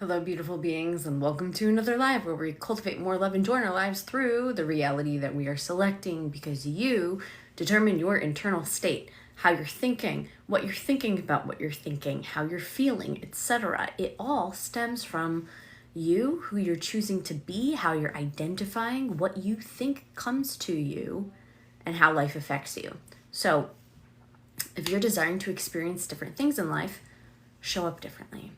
Hello, beautiful beings, and welcome to another live where we cultivate more love and joy in our lives through the reality that we are selecting because you determine your internal state, how you're thinking, what you're thinking about what you're thinking, how you're feeling, etc. It all stems from you, who you're choosing to be, how you're identifying what you think comes to you, and how life affects you. So, if you're desiring to experience different things in life, show up differently.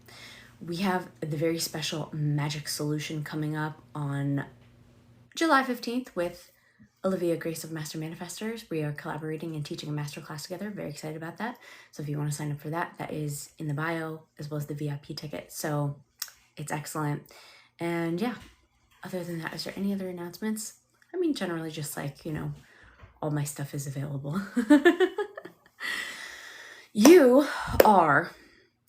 We have the very special magic solution coming up on July 15th with Olivia Grace of Master Manifestors. We are collaborating and teaching a masterclass together. Very excited about that. So if you want to sign up for that, that is in the bio as well as the VIP ticket. So it's excellent. And yeah, other than that, is there any other announcements? I mean, generally just like, all my stuff is available. You are...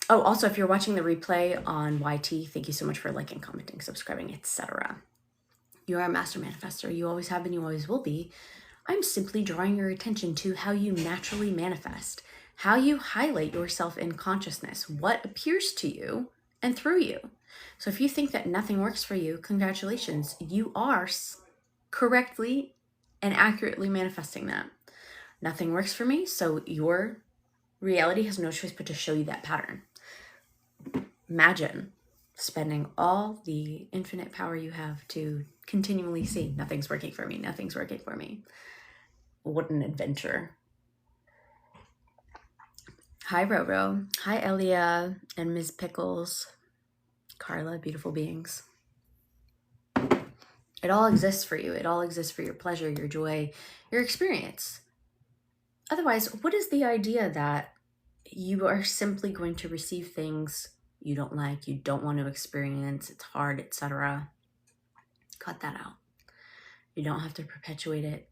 Oh, also, if you're watching the replay on YT, thank you so much for liking, commenting, subscribing, etc. You are a master manifestor. You always have been, you always will be. I'm simply drawing your attention to how you naturally manifest, how you highlight yourself in consciousness, what appears to you and through you. So if you think that nothing works for you, congratulations. You are correctly and accurately manifesting that. Nothing works for me, so your reality has no choice but to show you that pattern. Imagine spending all the infinite power you have to continually see, nothing's working for me, nothing's working for me. What an adventure. Hi, Roro. Hi, Elia and Ms. Pickles. Carla, beautiful beings. It all exists for you. It all exists for your pleasure, your joy, your experience. Otherwise, what is the idea that you are simply going to receive things you don't like, you don't want to experience, it's hard, etc.? Cut that out. You don't have to perpetuate it.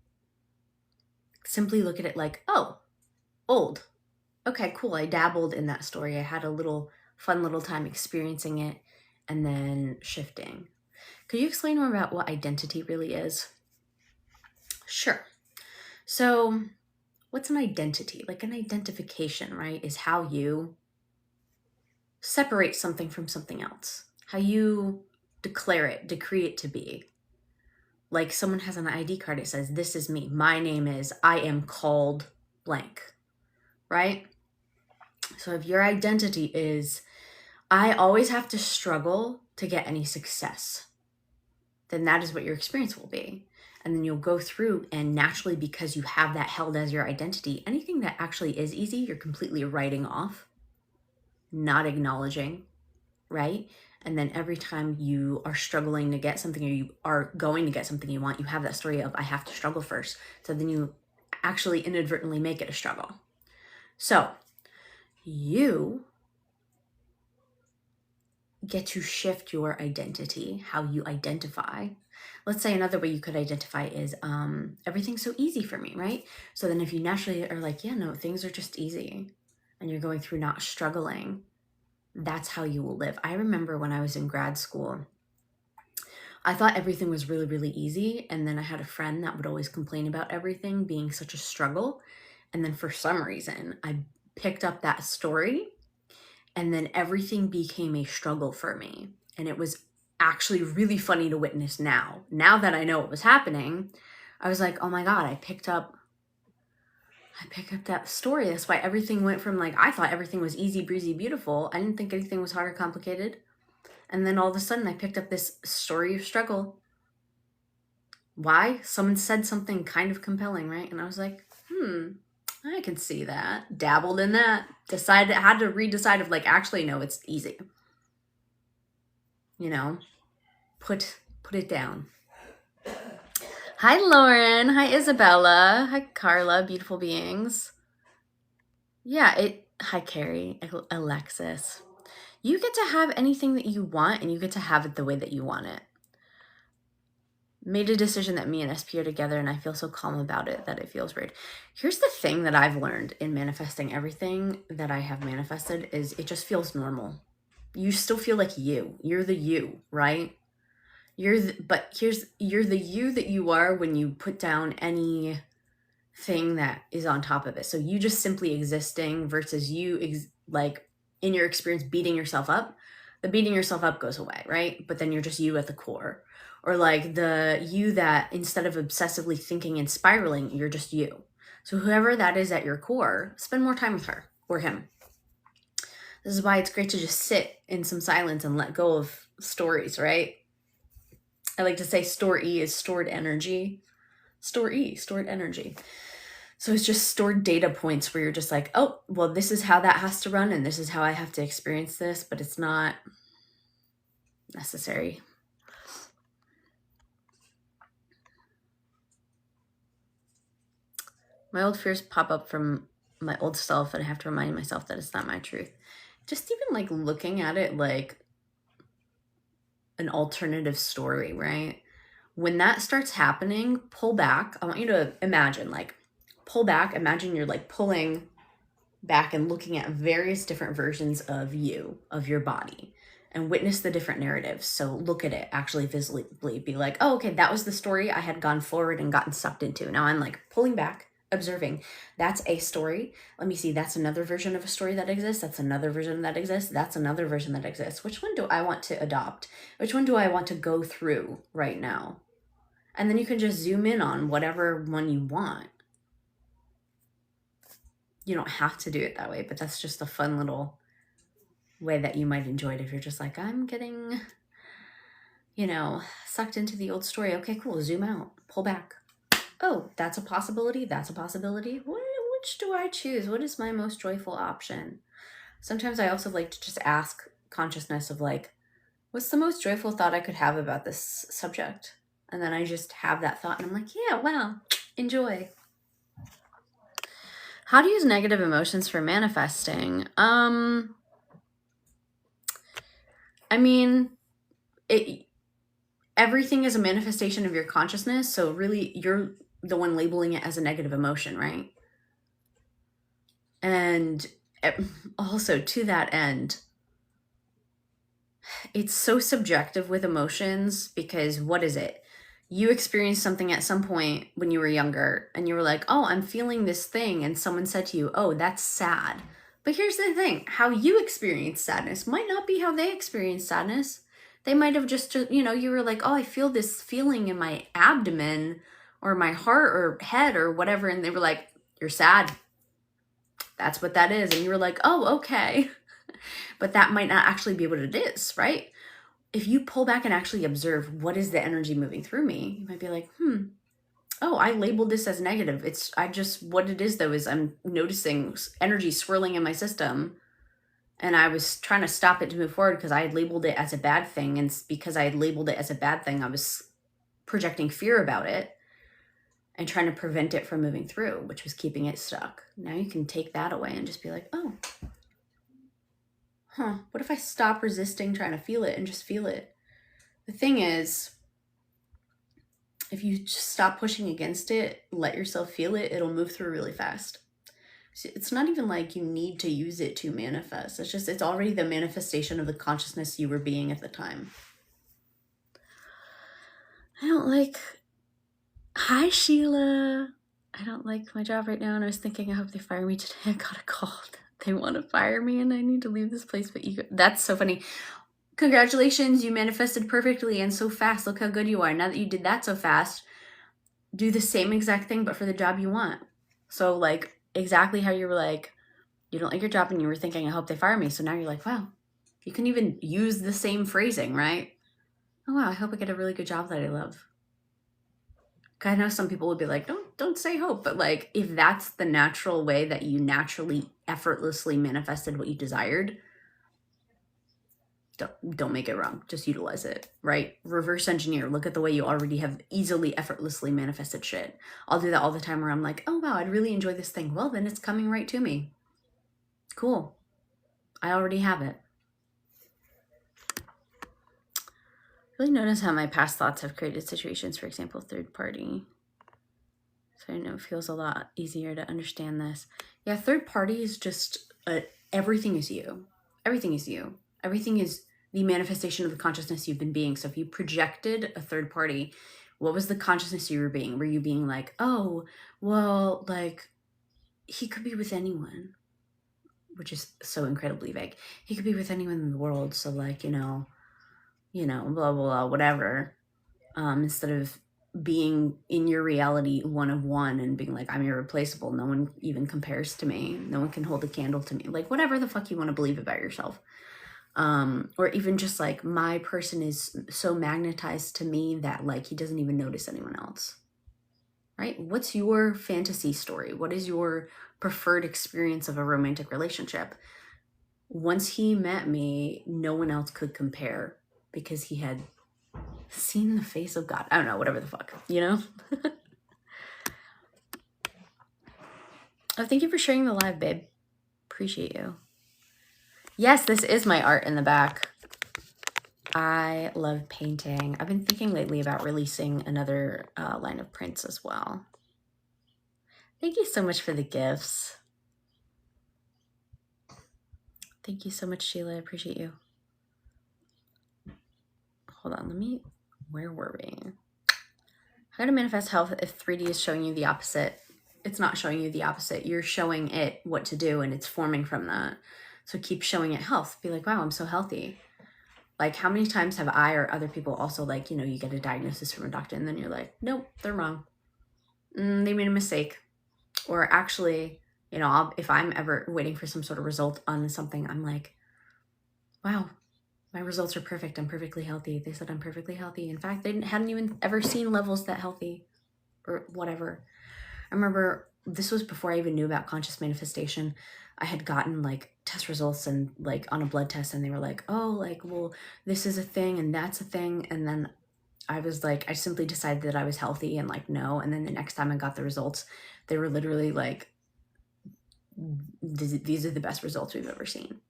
Simply look at it like, oh, old. Okay, cool. I dabbled in that story. I had a fun little time experiencing it and then shifting. Could you explain more about what identity really is? Sure. So what's an identity? Like an identification, right, is how you separate something from something else, how you declare it, decree it to be. Like someone has an ID card, it says, this is me. My name is, I am called blank, right? So if your identity is, I always have to struggle to get any success, then that is what your experience will be. And then you'll go through and naturally, because you have that held as your identity, anything that actually is easy, you're completely writing off, not acknowledging, right? And then every time you are struggling to get something, or you are going to get something you want, you have that story of, I have to struggle first. So then you actually inadvertently make it a struggle. So you get to shift your identity, how you identify. Let's say another way you could identify is everything's so easy for me, right? So then if you naturally are like, yeah, no, things are just easy, and you're going through not struggling, that's how you will live. I remember when I was in grad school, I thought everything was really, really easy. And then I had a friend that would always complain about everything being such a struggle. And then for some reason, I picked up that story, and then everything became a struggle for me. And it was actually really funny to witness now. Now that I know what was happening, I was like, oh my God, I picked up that story. That's why everything went from like, I thought everything was easy, breezy, beautiful. I didn't think anything was hard or complicated. And then all of a sudden I picked up this story of struggle. Why? Someone said something kind of compelling, right? And I was like, I can see that. Dabbled in that. Decided, had to redecide of like, actually, no, it's easy. Put it down. Hi, Lauren. Hi, Isabella. Hi, Carla. Beautiful beings. Yeah, hi, Carrie. Alexis. You get to have anything that you want, and you get to have it the way that you want it. Made a decision that me and SP are together, and I feel so calm about it that it feels weird. Here's the thing that I've learned in manifesting everything that I have manifested is it just feels normal. You still feel like you're the you, right? You're the you that you are when you put down any thing that is on top of it. So you just simply existing versus you like in your experience beating yourself up. the beating yourself up goes away, right? But then you're just you at the core. Or like the you that instead of obsessively thinking and spiraling, you're just you. So whoever that is at your core, spend more time with her or him. This is why it's great to just sit in some silence and let go of stories, right? I like to say store E is stored energy. Store E, stored energy. So it's just stored data points where you're just like, oh, well, this is how that has to run and this is how I have to experience this, but it's not necessary. My old fears pop up from my old self, and I have to remind myself that it's not my truth. Just even like looking at it like an alternative story, right? When that starts happening, pull back. I want you to imagine, like, pull back. Imagine you're like pulling back and looking at various different versions of you, of your body, and witness the different narratives. So look at it actually visibly, be like, oh, okay, that was the story I had gone forward and gotten sucked into. Now I'm like pulling back, observing. That's a story. Let me see. That's another version of a story that exists. That's another version that exists. That's another version that exists. Which one do I want to adopt? Which one do I want to go through right now? And then you can just zoom in on whatever one you want. You don't have to do it that way, but that's just a fun little way that you might enjoy it if you're just like, I'm getting, sucked into the old story. Okay, cool. Zoom out, pull back. Oh, that's a possibility. That's a possibility. Which do I choose? What is my most joyful option? Sometimes I also like to just ask consciousness of like, what's the most joyful thought I could have about this subject? And then I just have that thought and I'm like, yeah, wow, enjoy. How to use negative emotions for manifesting? I mean, everything is a manifestation of your consciousness. So really, you're the one labeling it as a negative emotion, right? And also to that end, it's so subjective with emotions because what is it? You experienced something at some point when you were younger and you were like, oh, I'm feeling this thing. And someone said to you, oh, that's sad. But here's the thing, how you experience sadness might not be how they experience sadness. They might have just, you were like, oh, I feel this feeling in my abdomen or my heart or head or whatever. And they were like, you're sad. That's what that is. And you were like, oh, okay. But that might not actually be what it is, right? If you pull back and actually observe what is the energy moving through me, you might be like, oh, I labeled this as negative. What it is though is I'm noticing energy swirling in my system and I was trying to stop it to move forward because I had labeled it as a bad thing. And because I had labeled it as a bad thing, I was projecting fear about it and trying to prevent it from moving through, which was keeping it stuck. Now you can take that away and just be like, oh, what if I stop resisting trying to feel it and just feel it? The thing is, if you just stop pushing against it, let yourself feel it, it'll move through really fast. So it's not even like you need to use it to manifest. It's already the manifestation of the consciousness you were being at the time. Hi, Sheila. I don't like my job right now, and I was thinking, I hope they fire me today. I got a call. They want to fire me, and I need to leave this place, but that's so funny. Congratulations, you manifested perfectly and so fast. Look how good you are. Now that you did that so fast, do the same exact thing, but for the job you want. So like exactly how you were like, you don't like your job and you were thinking, I hope they fire me. So now you're like, wow, you can even use the same phrasing, right? Oh, wow, I hope I get a really good job that I love. I know some people would be like, don't say hope, but like if that's the natural way that you naturally, effortlessly manifested what you desired, don't make it wrong. Just utilize it, right? Reverse engineer. Look at the way you already have easily, effortlessly manifested shit. I'll do that all the time where I'm like, oh, wow, I'd really enjoy this thing. Well, then it's coming right to me. Cool. I already have it. Really notice how my past thoughts have created situations, for example, third party. So I know it feels a lot easier to understand this. Yeah, third party is just, everything is you. Everything is you. Everything is the manifestation of the consciousness you've been being. So if you projected a third party, what was the consciousness you were being? Were you being like, oh, well, like, he could be with anyone? which is so incredibly vague. He could be with anyone in the world. So like, blah, blah, blah, whatever. Instead of being in your reality one of one and being like, I'm irreplaceable. No one even compares to me. No one can hold a candle to me. Like whatever the fuck you want to believe about yourself. Or even just like my person is so magnetized to me that like he doesn't even notice anyone else. Right? What's your fantasy story? What is your preferred experience of a romantic relationship? Once he met me, no one else could compare because he had seen the face of God. I don't know, whatever the fuck, Oh, thank you for sharing the live, babe. Appreciate you. Yes, this is my art in the back. I love painting. I've been thinking lately about releasing another line of prints as well. Thank you so much for the gifts. Thank you so much, Sheila. I appreciate you. Hold on, where were we? How to manifest health if 3D is showing you the opposite? It's not showing you the opposite. You're showing it what to do and it's forming from that. So keep showing it health. Be like, wow, I'm so healthy. Like how many times have I or other people also like, you get a diagnosis from a doctor and then you're like, nope, they're wrong. They made a mistake. Or actually, if I'm ever waiting for some sort of result on something, I'm like, wow, my results are perfect. I'm perfectly healthy. They said I'm perfectly healthy. In fact, they hadn't even ever seen levels that healthy or whatever. I remember this was before I even knew about conscious manifestation. I had gotten like test results and like on a blood test and they were like, oh, like, well, this is a thing and that's a thing. And then I was like, I simply decided that I was healthy and like, no. And then the next time I got the results, they were literally like, these are the best results we've ever seen.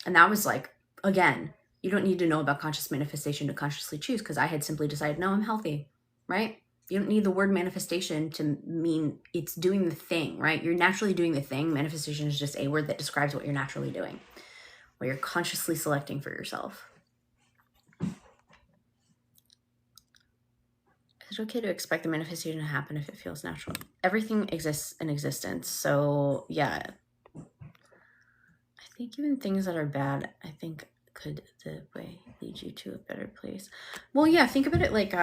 And that was like, again, you don't need to know about conscious manifestation to consciously choose because I had simply decided, no, I'm healthy, right? You don't need the word manifestation to mean it's doing the thing, right? You're naturally doing the thing. Manifestation is just a word that describes what you're naturally doing, what you're consciously selecting for yourself. Is it okay to expect the manifestation to happen if it feels natural? Everything exists in existence. So yeah, I think even things that are bad, I think could the way lead you to a better place. Well, yeah, think about it like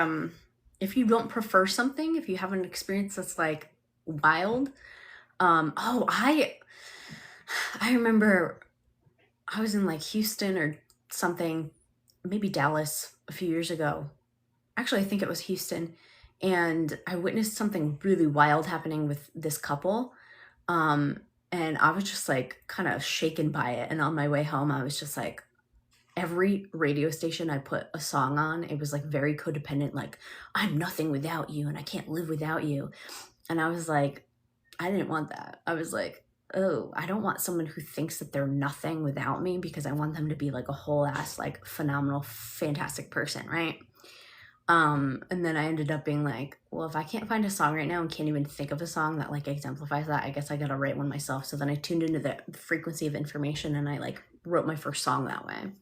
if you don't prefer something, if you have an experience that's like wild. I remember I was in like Houston or something, maybe Dallas a few years ago. Actually, I think it was Houston. And I witnessed something really wild happening with this couple. And I was just like kind of shaken by it. And on my way home, I was just like, every radio station I put a song on, it was like very codependent, like, I'm nothing without you and I can't live without you. And I was like, I didn't want that. I was like, oh, I don't want someone who thinks that they're nothing without me because I want them to be like a whole ass, like phenomenal, fantastic person, right? And then I ended up being like, well, if I can't find a song right now and can't even think of a song that like exemplifies that, I guess I gotta write one myself. So then I tuned into the frequency of information and I like wrote my first song that way.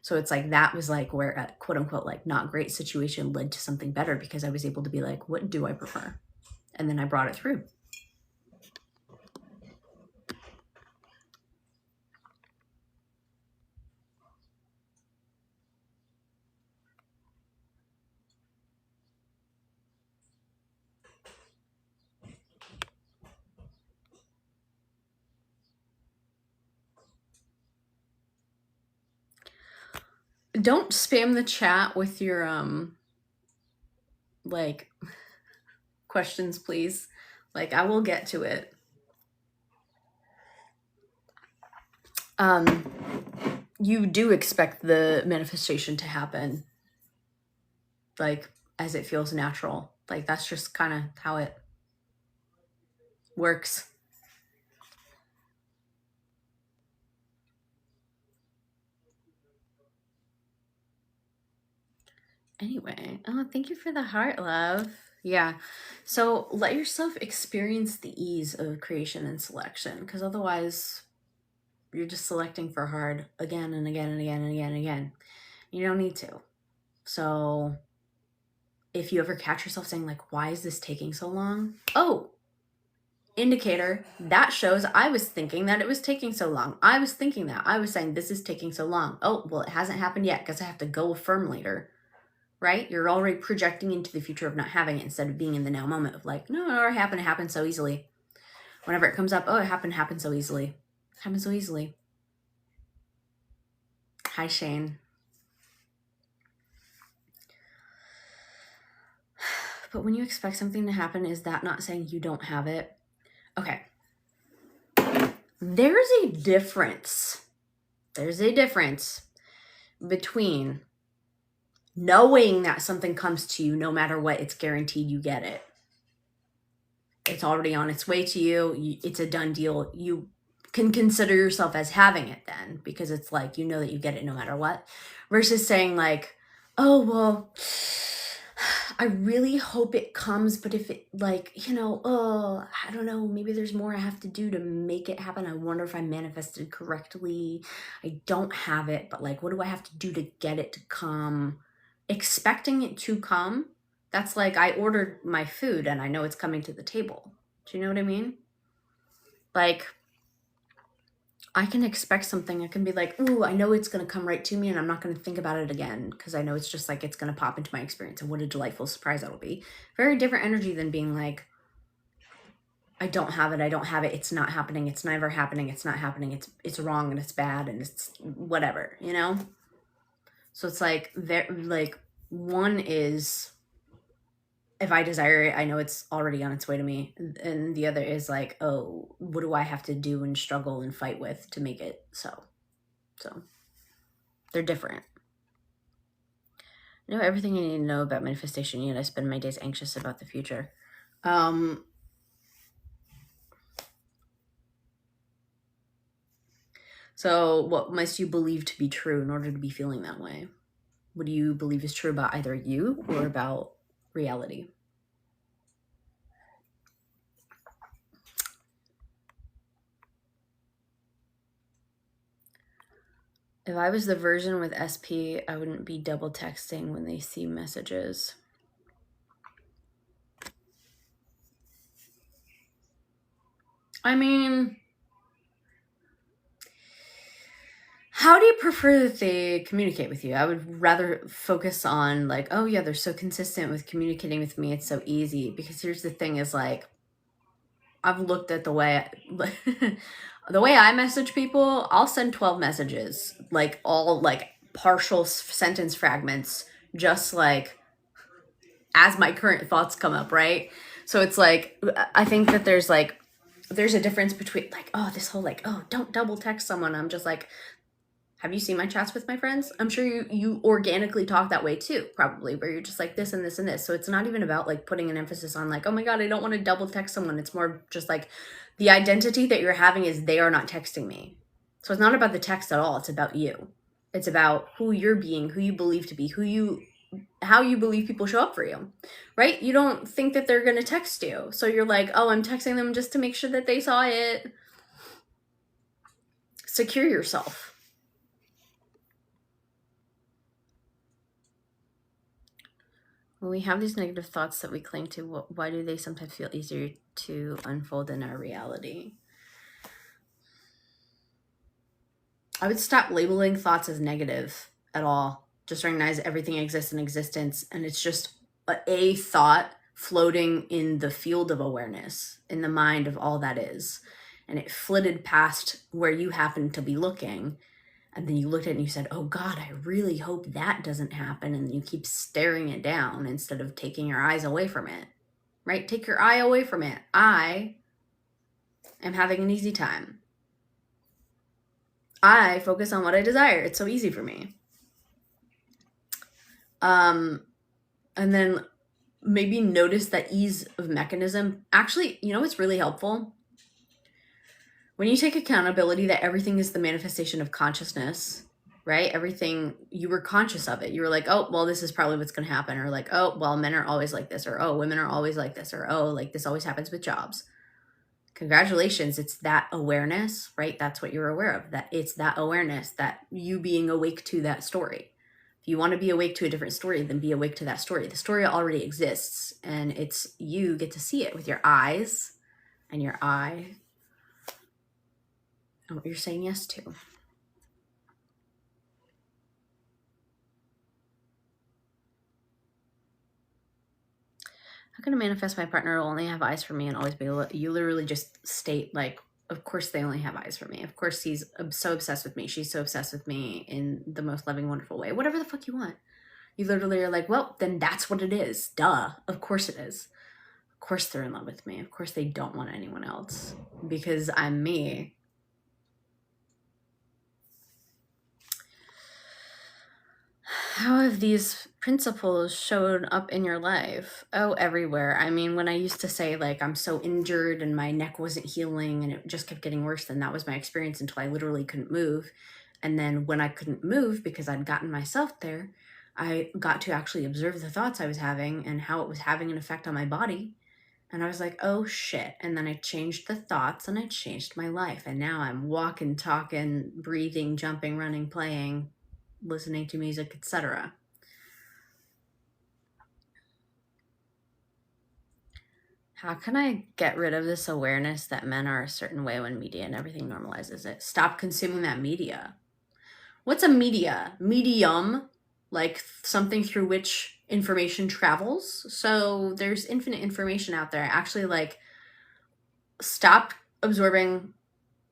So it's like, that was like where a quote unquote, like not great situation led to something better because I was able to be like, what do I prefer? And then I brought it through. Don't spam the chat with your like questions, please. Like I will get to it. You do expect the manifestation to happen like as it feels natural. Like that's just kind of how it works. Anyway, oh, thank you for the heart, love. Yeah. So let yourself experience the ease of creation and selection because otherwise you're just selecting for hard again and again and again and again and again. You don't need to. So if you ever catch yourself saying like, why is this taking so long? Oh, indicator. That shows I was thinking that it was taking so long. I was thinking that. I was saying this is taking so long. Oh, well, it hasn't happened yet because I have to go affirm later, right? You're already projecting into the future of not having it instead of being in the now moment of like, no, it happened so easily. Whenever it comes up, oh, it happened so easily. It happened so easily. Hi, Shane. But when you expect something to happen, is that not saying you don't have it? Okay. There's a difference. There's a difference between knowing that something comes to you no matter what, it's guaranteed you get it. It's already on its way to you. It's a done deal. You can consider yourself as having it then, because it's like, you know that you get it no matter what, versus saying like, oh, well, I really hope it comes, but if it like, oh, I don't know, maybe there's more I have to do to make it happen. I wonder if I manifested correctly. I don't have it, but like, what do I have to do to get it to come? Expecting it to come, that's like I ordered my food and I know it's coming to the table. Do you know what I mean? Like, I can expect something. I can be like, ooh, I know it's going to come right to me and I'm not going to think about it again because I know it's just like it's going to pop into my experience and what a delightful surprise that'll be. Very different energy than being like, I don't have it, it's not happening, it's never happening, it's not happening, it's wrong and it's bad and it's whatever, So it's like, one is, if I desire it, I know it's already on its way to me. And the other is like, oh, what do I have to do and struggle and fight with to make it so? So they're different. I know everything you need to know about manifestation, yet I spend my days anxious about the future. So what must you believe to be true in order to be feeling that way? What do you believe is true about either you or about reality? If I was the version with SP, I wouldn't be double texting when they see messages. I mean, how do you prefer that they communicate with you? I would rather focus on like, oh yeah, they're so consistent with communicating with me. It's so easy. Because here's the thing is like, I've looked at the way the way I message people. I'll send 12 messages, like all like partial sentence fragments, just like as my current thoughts come up, right? So it's like, I think that there's a difference between like, oh, this whole like, oh, don't double text someone. I'm just like, have you seen my chats with my friends? I'm sure you organically talk that way too, probably, where you're just like this and this and this. So it's not even about like putting an emphasis on like, oh my God, I don't want to double text someone. It's more just like the identity that you're having is they are not texting me. So it's not about the text at all. It's about you. It's about who you're being, who you believe to be, how you believe people show up for you, right? You don't think that they're going to text you. So you're like, oh, I'm texting them just to make sure that they saw it. Secure yourself. When we have these negative thoughts that we cling to, why do they sometimes feel easier to unfold in our reality? I would stop labeling thoughts as negative at all. Just recognize everything exists in existence, and it's just a thought floating in the field of awareness, in the mind of all that is. And it flitted past where you happened to be looking. And then you looked at it and you said, oh God, I really hope that doesn't happen. And you keep staring it down instead of taking your eyes away from it, right? Take your eye away from it. I am having an easy time. I focus on what I desire. It's so easy for me. And then maybe notice that ease of mechanism. Actually, you know what's really helpful? When you take accountability that everything is the manifestation of consciousness, right? Everything, you were conscious of it. You were like, oh, well, this is probably what's going to happen. Or like, oh, well, men are always like this. Or, oh, women are always like this. Or, oh, like this always happens with jobs. Congratulations. It's that awareness, right? That's what you're aware of. That it's that awareness, that you being awake to that story. If you want to be awake to a different story, then be awake to that story. The story already exists, and it's you get to see it with your eyes, and your I and what you're saying yes to. How can I manifest my partner will only have eyes for me and always be able to, you literally just state like, of course they only have eyes for me. Of course he's so obsessed with me. She's so obsessed with me in the most loving, wonderful way. Whatever the fuck you want. You literally are like, well, then that's what it is. Duh. Of course it is. Of course they're in love with me. Of course they don't want anyone else because I'm me. How have these principles shown up in your life? Oh, everywhere. I mean, when I used to say like I'm so injured and my neck wasn't healing and it just kept getting worse, then that was my experience until I literally couldn't move. And then when I couldn't move because I'd gotten myself there, I got to actually observe the thoughts I was having and how it was having an effect on my body. And I was like, oh shit. And then I changed the thoughts and I changed my life. And now I'm walking, talking, breathing, jumping, running, playing, listening to music, etc. How can I get rid of this awareness that men are a certain way when media and everything normalizes it? Stop consuming that media. What's a media? Medium, like something through which information travels. So there's infinite information out there. Actually, like, stop absorbing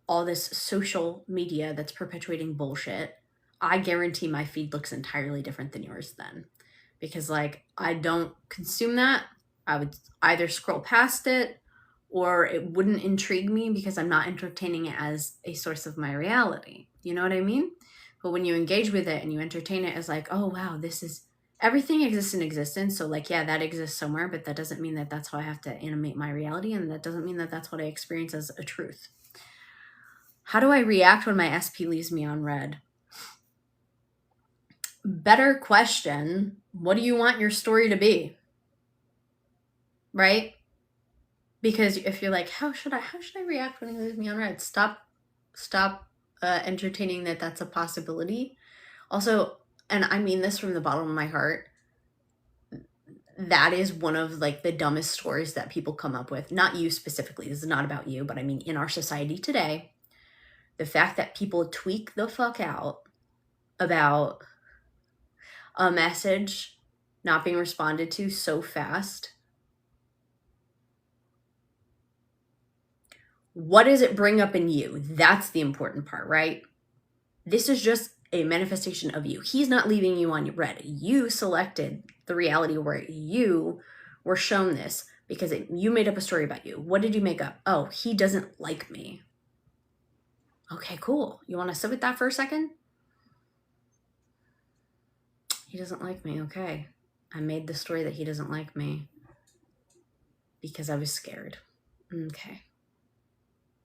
all this social media that's perpetuating bullshit. I guarantee my feed looks entirely different than yours then. Because, like, I don't consume that. I would either scroll past it or it wouldn't intrigue me because I'm not entertaining it as a source of my reality. You know what I mean? But when you engage with it and you entertain it as like, oh, wow, this is, everything exists in existence. So like, yeah, that exists somewhere, but that doesn't mean that that's how I have to animate my reality. And that doesn't mean that that's what I experience as a truth. How do I react when my SP leaves me on red? Better question. What do you want your story to be? Right? Because if you're like, how should I react when he leaves me on red? Stop entertaining that that's a possibility. Also, and I mean this from the bottom of my heart, that is one of like the dumbest stories that people come up with. Not you specifically. This is not about you, but I mean in our society today, the fact that people tweak the fuck out about a message not being responded to so fast. What does it bring up in you? That's the important part, right? This is just a manifestation of you. He's not leaving you on red. You selected the reality where you were shown this because you made up a story about you. What did you make up? Oh, he doesn't like me. Okay, cool. You want to sit with that for a second? He doesn't like me. Okay. I made the story that he doesn't like me because I was scared. Okay.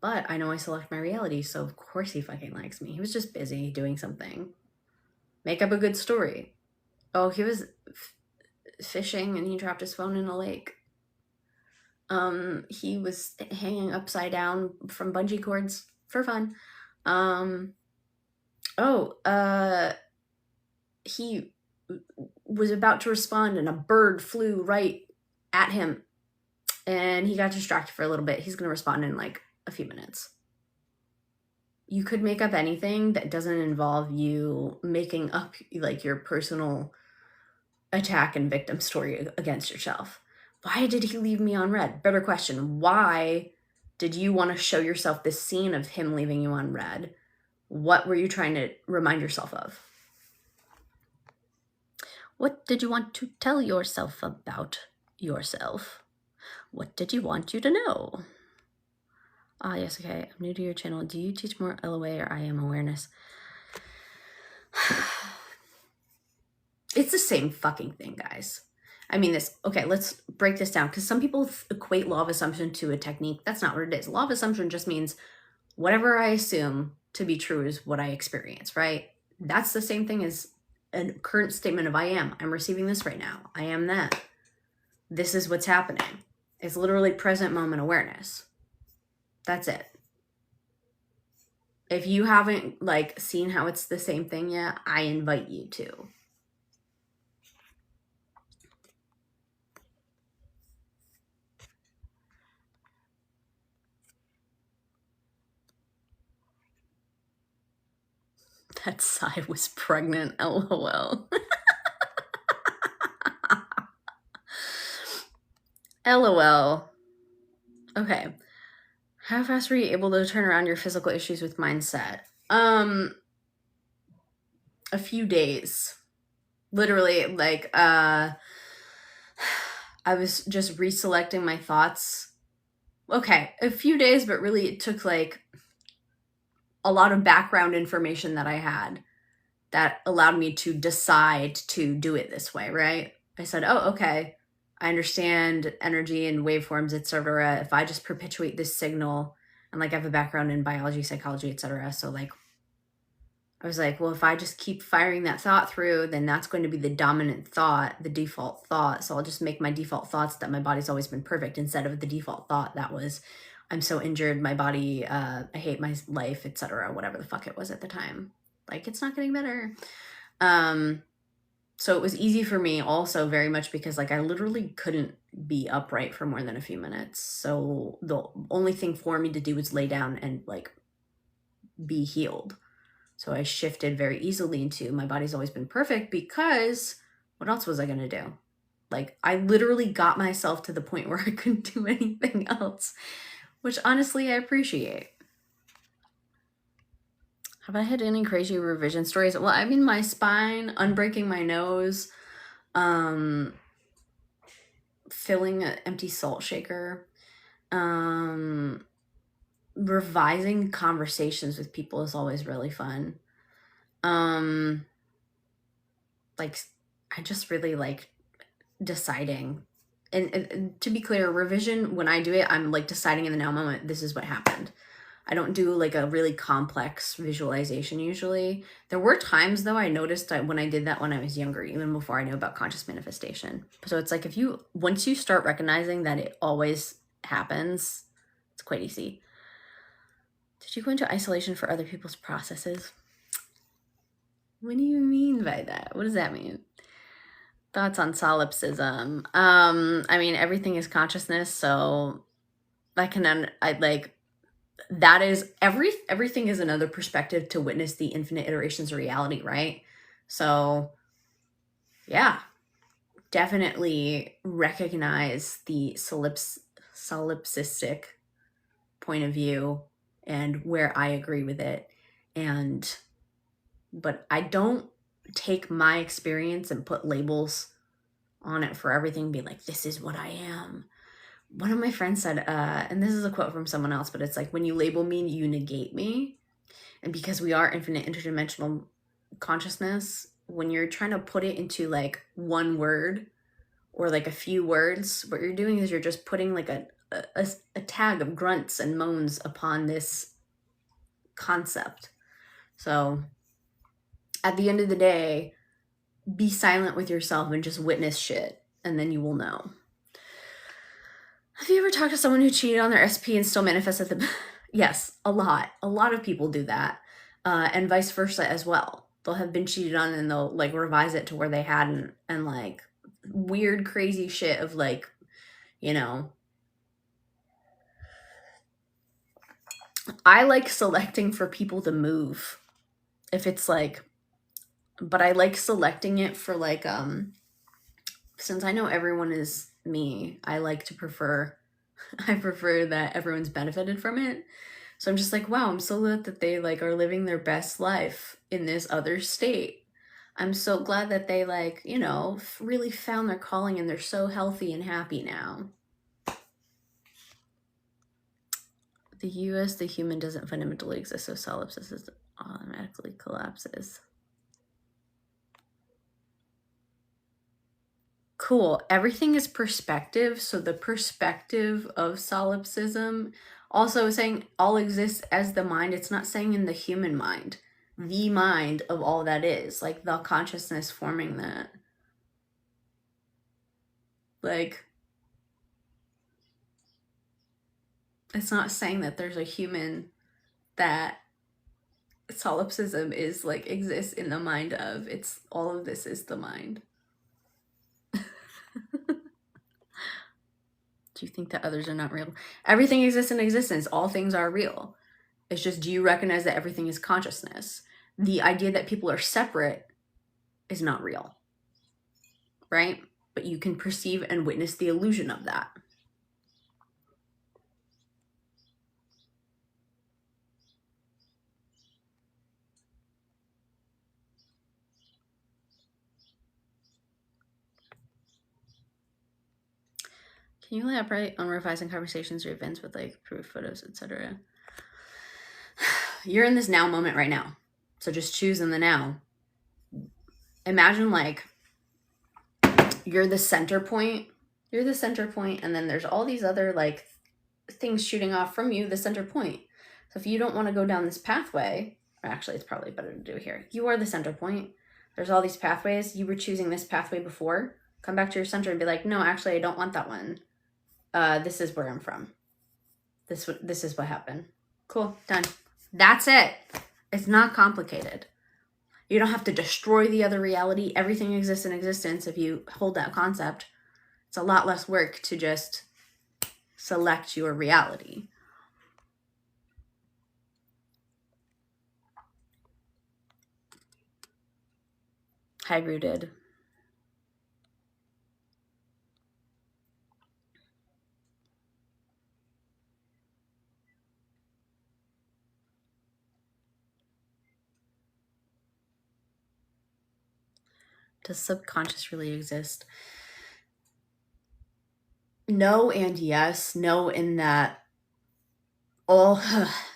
But I know I select my reality, so of course he fucking likes me. He was just busy doing something. Make up a good story. Oh, he was fishing and he dropped his phone in a lake. He was hanging upside down from bungee cords for fun. He was about to respond and a bird flew right at him and he got distracted for a little bit. He's going to respond in like a few minutes. You could make up anything that doesn't involve you making up like your personal attack and victim story against yourself. Why did he leave me on red? Better question. Why did you want to show yourself this scene of him leaving you on red? What were you trying to remind yourself of? What did you want to tell yourself about yourself? What did you want you to know? Ah, yes, okay. I'm new to your channel. Do you teach more LOA or I am awareness? It's the same fucking thing, guys. I mean this, okay, let's break this down because some people equate law of assumption to a technique. That's not what it is. Law of assumption just means whatever I assume to be true is what I experience, right? That's the same thing as a current statement of I am. I'm receiving this right now. I am that. This is what's happening. It's literally present moment awareness. That's it. If you haven't like seen how it's the same thing yet, I invite you to. That sigh was pregnant, LOL. LOL. Okay. How fast were you able to turn around your physical issues with mindset? A few days. Literally, like, I was just reselecting my thoughts. Okay, a few days, but really it took like a lot of background information that I had that allowed me to decide to do it this way, right? I said, oh, okay, I understand energy and waveforms, etc. If I just perpetuate this signal, and like I have a background in biology, psychology, etc. So like, I was like, well, if I just keep firing that thought through, then that's going to be the dominant thought, the default thought. So I'll just make my default thoughts that my body's always been perfect instead of the default thought that was, I'm so injured, my body, I hate my life, etc. Whatever the fuck it was at the time. Like, it's not getting better. So it was easy for me also very much because like I literally couldn't be upright for more than a few minutes. So the only thing for me to do was lay down and like be healed. So I shifted very easily into my body's always been perfect because what else was I going to do? Like I literally got myself to the point where I couldn't do anything else, which honestly I appreciate. Have I had any crazy revision stories? Well, I mean, my spine, unbreaking my nose, filling an empty salt shaker, revising conversations with people is always really fun. Like I just really like deciding. And to be clear, revision, when I do it, I'm like deciding in the now moment, this is what happened. I don't do like a really complex visualization usually. There were times though I noticed that when I did that when I was younger, even before I knew about conscious manifestation. So it's like once you start recognizing that it always happens, it's quite easy. Did you go into isolation for other people's processes? What do you mean by that? What does that mean? Thoughts on solipsism. I mean, everything is consciousness, so that is everything is another perspective to witness the infinite iterations of reality, right? So yeah, definitely recognize the solipsistic point of view and where I agree with it. But I don't take my experience and put labels on it for everything, be like, this is what I am. One of my friends said, and this is a quote from someone else, but it's like, when you label me, you negate me. And because we are infinite interdimensional consciousness, when you're trying to put it into like one word or like a few words, what you're doing is you're just putting like a tag of grunts and moans upon this concept. So at the end of the day, be silent with yourself and just witness shit, and then you will know. Have you ever talked to someone who cheated on their SP and still manifested them? Yes, a lot. A lot of people do that. And vice versa as well. They'll have been cheated on and they'll like revise it to where they hadn't, and like weird, crazy shit of like, you know. I like selecting for people to move. If it's like, but I like selecting it for like, since I know everyone is me, I prefer that everyone's benefited from it. So I'm just like, wow, I'm so glad that they like are living their best life in this other state. I'm so glad that they like, you know, really found their calling and they're so healthy and happy now. The US, the human doesn't fundamentally exist, so solipsism automatically collapses. Cool. Everything is perspective. So the perspective of solipsism also saying all exists as the mind. It's not saying in the human mind, the mind of all that is, like the consciousness forming that. Like, it's not saying that there's a human that solipsism is like exists in the mind of. It's all of this is the mind. Do you think that others are not real? Everything exists in existence. All things are real. It's just, do you recognize that everything is consciousness? the idea that people are separate is not real, right? But you can perceive and witness the illusion of that. Can you elaborate on revising conversations or events with like proof photos, etc.? You're in this now moment right now. So just choose in the now. Imagine like you're the center point. You're the center point, and then there's all these other like things shooting off from you, the center point. So if you don't want to go down this pathway, or actually it's probably better to do it here. You are the center point. There's all these pathways. You were choosing this pathway before. Come back to your center and be like, no, actually I don't want that one. This is where I'm from. This is what happened. Cool, done. That's it. It's not complicated. You don't have to destroy the other reality. Everything exists in existence if you hold that concept. It's a lot less work to just select your reality. High-rooted. Does subconscious really exist? No and yes. No in that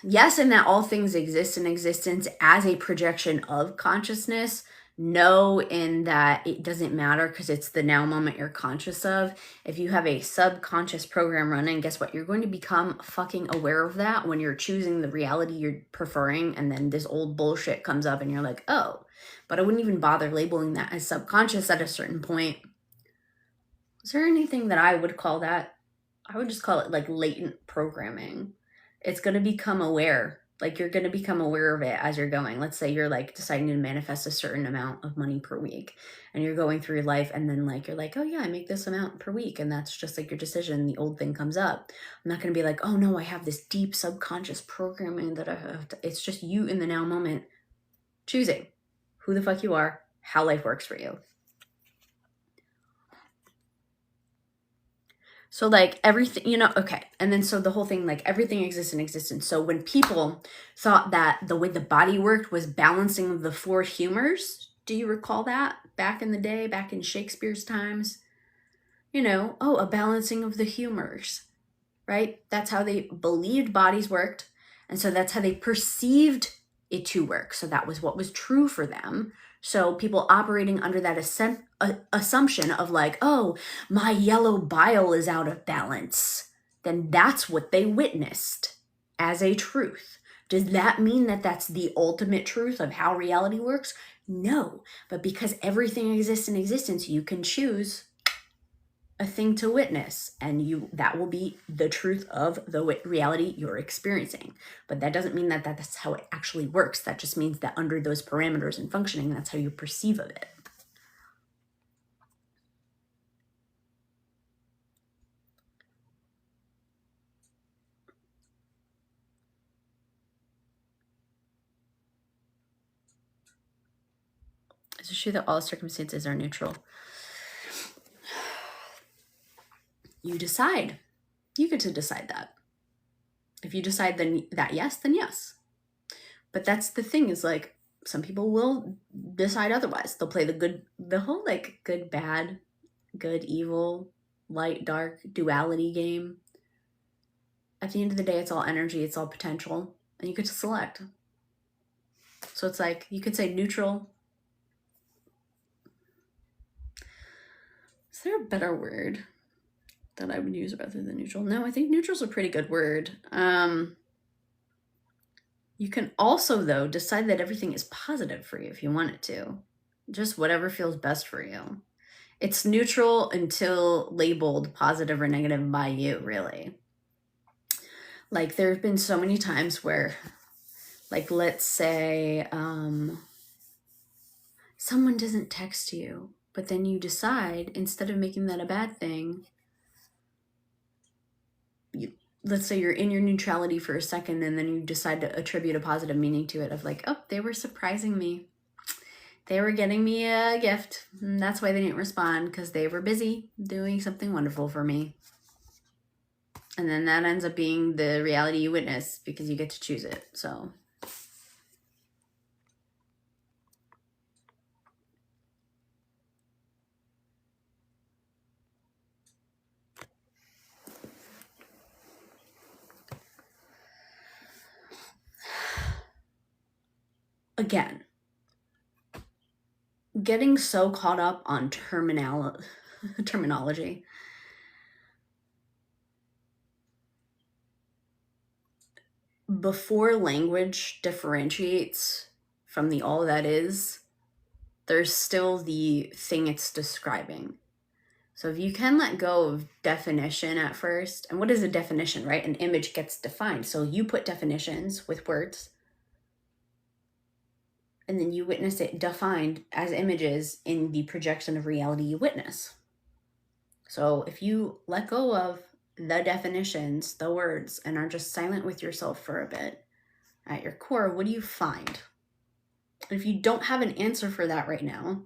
yes, in that all things exist in existence as a projection of consciousness. No, in that it doesn't matter because it's the now moment you're conscious of. If you have a subconscious program running, guess what? You're going to become fucking aware of that when you're choosing the reality you're preferring, and then this old bullshit comes up and you're like, oh, but I wouldn't even bother labeling that as subconscious at a certain point. Is there anything that I would call that? I would just call it like latent programming. It's going to become aware. Like you're going to become aware of it as you're going. Let's say you're like deciding to manifest a certain amount of money per week, and you're going through your life, and then like you're like, oh yeah, I make this amount per week, and that's just like your decision. The old thing comes up. I'm not going to be like, oh no, I have this deep subconscious programming that I have to. It's just you in the now moment choosing who the fuck you are, how life works for you. So like everything, okay. And then so the whole thing, like everything exists in existence. So when people thought that the way the body worked was balancing the four humors, do you recall that back in the day, back in Shakespeare's times? A balancing of the humors, right? That's how they believed bodies worked. And so that's how they perceived it to work. So that was what was true for them. So people operating under that assumption of like, oh, my yellow bile is out of balance, then that's what they witnessed as a truth. Does that mean that that's the ultimate truth of how reality works? No, but because everything exists in existence, you can choose a thing to witness, and that will be the truth of the reality you're experiencing. But that doesn't mean that that's how it actually works. That just means that under those parameters and functioning, that's how you perceive of it. Is it true that all circumstances are neutral? You decide. You get to decide that. If you decide that yes, then yes. But that's the thing, is like some people will decide otherwise. They'll play the whole like good, bad, good, evil, light, dark duality game. At the end of the day, it's all energy, it's all potential, and you get to select. So it's like you could say neutral. Is there a better word that I would use rather than neutral? No, I think neutral's a pretty good word. You can also, though, decide that everything is positive for you if you want it to. Just whatever feels best for you. It's neutral until labeled positive or negative by you, really. Like, there have been so many times where, like, let's say someone doesn't text you, but then you decide, instead of making that a bad thing, let's say you're in your neutrality for a second and then you decide to attribute a positive meaning to it of like, oh, they were surprising me. They were getting me a gift. And that's why they didn't respond, because they were busy doing something wonderful for me. And then that ends up being the reality you witness because you get to choose it. So again, getting so caught up on terminology. Before language differentiates from the all that is, there's still the thing it's describing. So if you can let go of definition at first, and what is a definition, right? An image gets defined. So you put definitions with words, and then you witness it defined as images in the projection of reality you witness. So if you let go of the definitions, the words, and are just silent with yourself for a bit, at your core, what do you find? If you don't have an answer for that right now,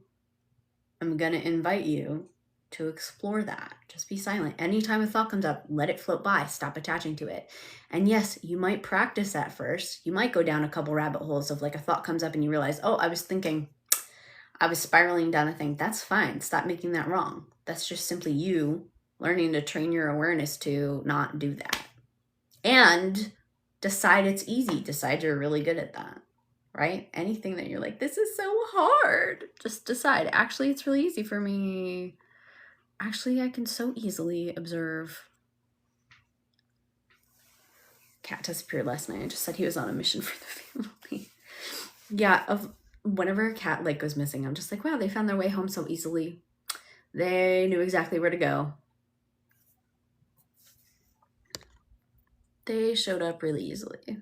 I'm going to invite you to explore that. Just be silent. Anytime a thought comes up, let it float by. Stop attaching to it. And yes, you might practice at first. You might go down a couple rabbit holes of like a thought comes up and you realize, oh, I was spiraling down a thing. That's fine. Stop making that wrong. That's just simply you learning to train your awareness to not do that. And decide it's easy. Decide you're really good at that, right? Anything that you're like, this is so hard, just decide, actually, it's really easy for me. Actually, I can so easily observe. Cat disappeared last night. I just said he was on a mission for the family. Yeah, whenever a cat like goes missing, I'm just like, wow, they found their way home so easily. They knew exactly where to go. They showed up really easily.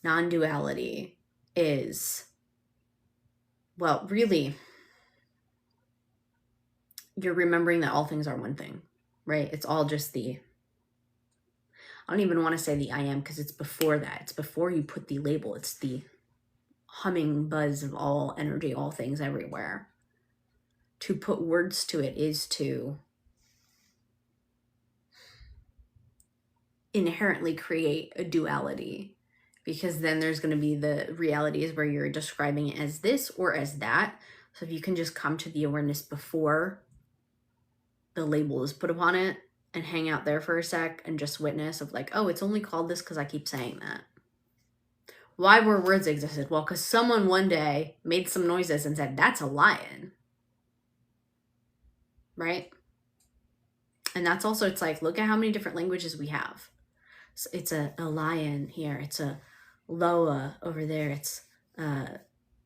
Non-duality is, well, really, you're remembering that all things are one thing, right? It's all just I don't even want to say the I am, because it's before that. It's before you put the label. It's the humming buzz of all energy, all things everywhere. To put words to it is to inherently create a duality, because then there's going to be the realities where you're describing it as this or as that. So if you can just come to the awareness before the label is put upon it and hang out there for a sec and just witness of like, oh, it's only called this because I keep saying that. Why were words existed? Well, because someone one day made some noises and said, that's a lion. Right? And that's also, it's like, look at how many different languages we have. So it's a lion here. It's a Loa over there. It's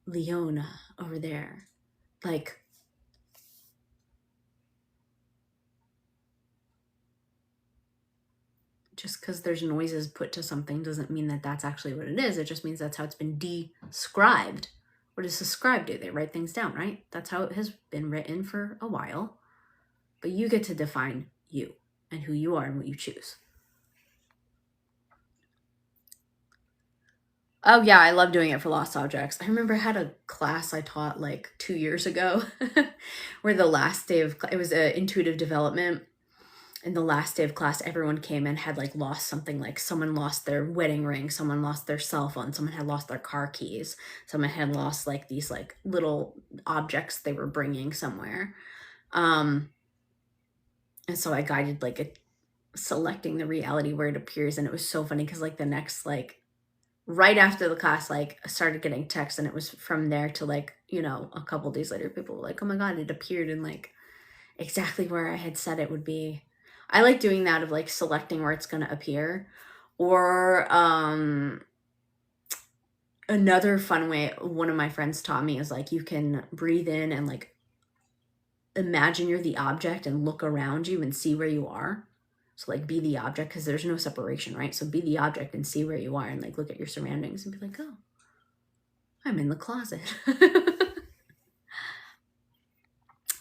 Leona over there. Like, just because there's noises put to something doesn't mean that that's actually what it is. It just means that's how it's been described. What does describe do? They write things down, right? That's how it has been written for a while. But you get to define you and who you are and what you choose. Oh yeah, I love doing it for lost objects. I remember I had a class I taught like 2 years ago where the last day of, it was intuitive development. And the last day of class, everyone came and had like lost something, like someone lost their wedding ring, someone lost their cell phone, someone had lost their car keys, someone had lost like these like little objects they were bringing somewhere. And so I guided like selecting the reality where it appears. And it was so funny because like the next, like right after the class, like I started getting texts, and it was from there to like, you know, a couple days later, people were like, oh my God, it appeared in like exactly where I had said it would be. I like doing that of like selecting where it's going to appear. Or another fun way one of my friends taught me is like you can breathe in and like imagine you're the object and look around you and see where you are. So like be the object, because there's no separation, right? So be the object and see where you are and like look at your surroundings and be like, oh, I'm in the closet.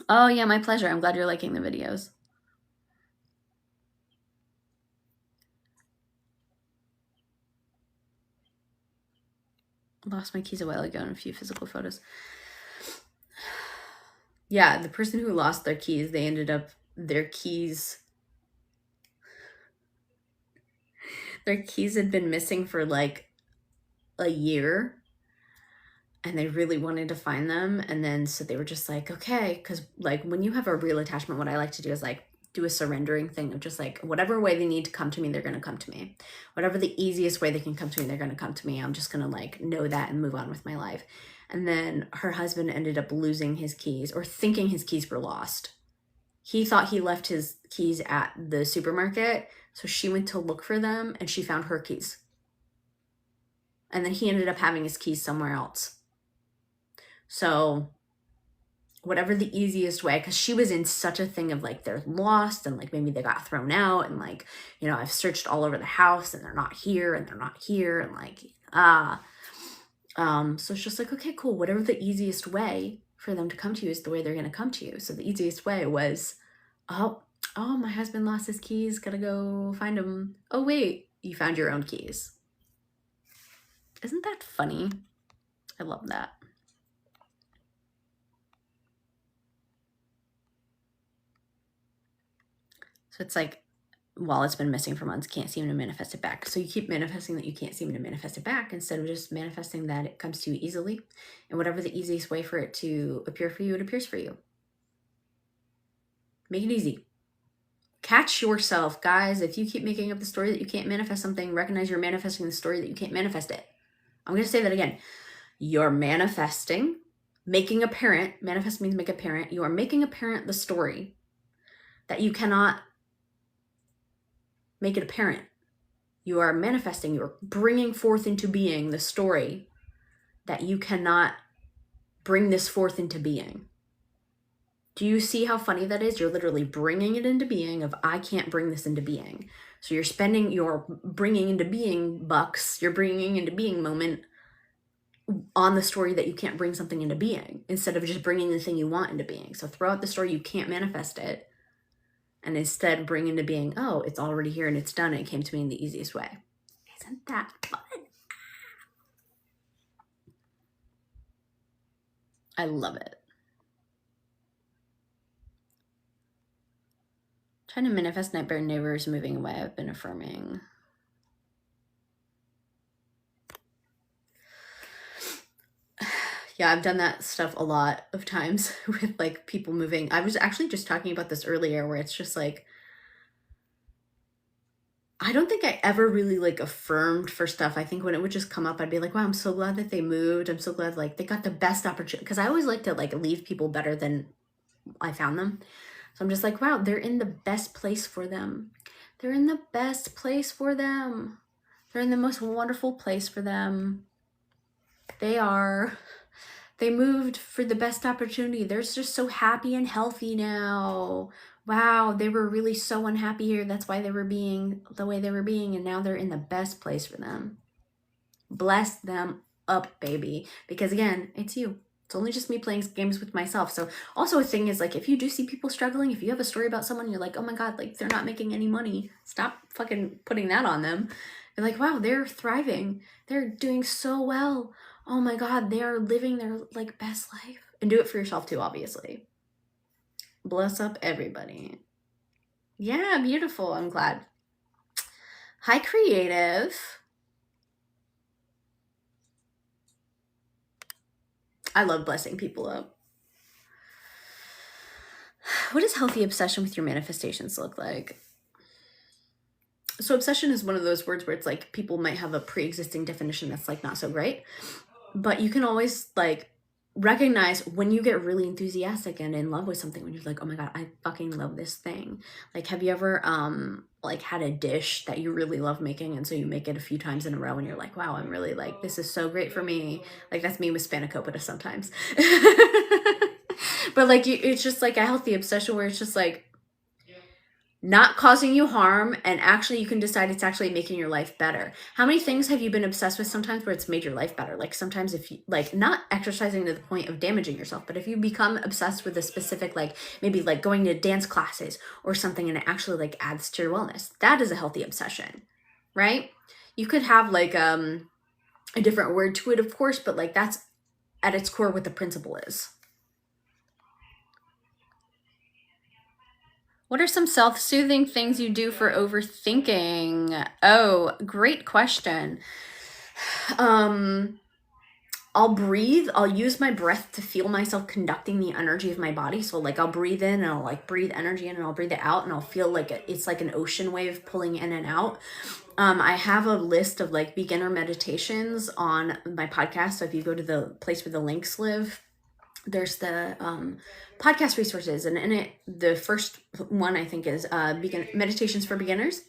Oh yeah, my pleasure. I'm glad you're liking the videos. Lost my keys a while ago in a few physical photos. Yeah, the person who lost their keys, they ended up, their keys had been missing for like a year, and they really wanted to find them. And then so they were just like, okay, because like when you have a real attachment, what I like to do is like do a surrendering thing of just like whatever way they need to come to me, they're going to come to me. Whatever the easiest way they can come to me, they're going to come to me. I'm just going to like know that and move on with my life. And then her husband ended up losing his keys, or thinking his keys were lost. He thought he left his keys at the supermarket, so she went to look for them and she found her keys. And then he ended up having his keys somewhere else. So whatever the easiest way, because she was in such a thing of like they're lost and like maybe they got thrown out, and like, you know, I've searched all over the house and they're not here and they're not here, and like so it's just like, okay, cool, whatever the easiest way for them to come to you is the way they're going to come to you. So the easiest way was, oh, my husband lost his keys, gotta go find him. Oh wait, you found your own keys. Isn't that funny? I love that. So it's like, while it's been missing for months, can't seem to manifest it back. So you keep manifesting that you can't seem to manifest it back, instead of just manifesting that it comes to you easily. And whatever the easiest way for it to appear for you, it appears for you. Make it easy. Catch yourself, guys. If you keep making up the story that you can't manifest something, recognize you're manifesting the story that you can't manifest it. I'm going to say that again. You're manifesting, making apparent, manifest means make apparent. You are making apparent the story that you cannot make it apparent. You are manifesting, you're bringing forth into being the story that you cannot bring this forth into being. Do you see how funny that is? You're literally bringing it into being of, I can't bring this into being. So you're spending your bringing into being bucks, your bringing into being moment on the story that you can't bring something into being, instead of just bringing the thing you want into being. So throw out the story you can't manifest it, and instead bring into being, oh, it's already here and it's done and it came to me in the easiest way. Isn't that fun? I love it. Trying to manifest nightmare neighbors moving away. I've been affirming. Yeah, I've done that stuff a lot of times with like people moving. I was actually just talking about this earlier, where it's just like, I don't think I ever really like affirmed for stuff. I think when it would just come up, I'd be like, wow, I'm so glad that they moved. I'm so glad like they got the best opportunity. Because I always like to like leave people better than I found them. So I'm just like, wow, they're in the best place for them. They're in the best place for them. They're in the most wonderful place for them. They moved for the best opportunity. They're just so happy and healthy now. Wow, they were really so unhappy here. That's why they were being the way they were being. And now they're in the best place for them. Bless them up, baby. Because again, it's you. It's only just me playing games with myself. So also a thing is like, if you do see people struggling, if you have a story about someone, you're like, oh my God, like they're not making any money. Stop fucking putting that on them. You're like, wow, they're thriving. They're doing so well. Oh my God, they are living their like best life. And do it for yourself too, obviously. Bless up everybody. Yeah, beautiful. I'm glad. Hi, creative. I love blessing people up. What does healthy obsession with your manifestations look like? So obsession is one of those words where it's like people might have a pre-existing definition that's like not so great, but you can always like recognize when you get really enthusiastic and in love with something, when you're like, oh my God, I fucking love this thing. Like, have you ever like had a dish that you really love making, and so you make it a few times in a row and you're like, wow, I'm really like, this is so great for me. Like that's me with spanakopita sometimes. But like it's just like a healthy obsession where it's just like, not causing you harm, and actually you can decide it's actually making your life better. How many things have you been obsessed with sometimes where it's made your life better? Like sometimes if you, like, not exercising to the point of damaging yourself, but if you become obsessed with a specific, like maybe like going to dance classes or something, and it actually like adds to your wellness, that is a healthy obsession, right? You could have like a different word to it, of course, but like that's at its core what the principle is. What are some self-soothing things you do for overthinking? Oh, great question. I'll breathe. I'll use my breath to feel myself conducting the energy of my body. So like I'll breathe in and I'll like breathe energy in, and I'll breathe it out, and I'll feel like it's like an ocean wave pulling in and out. I have a list of like beginner meditations on my podcast. So if you go to the place where the links live, there's the podcast resources, and in it, the first one I think is meditations for beginners,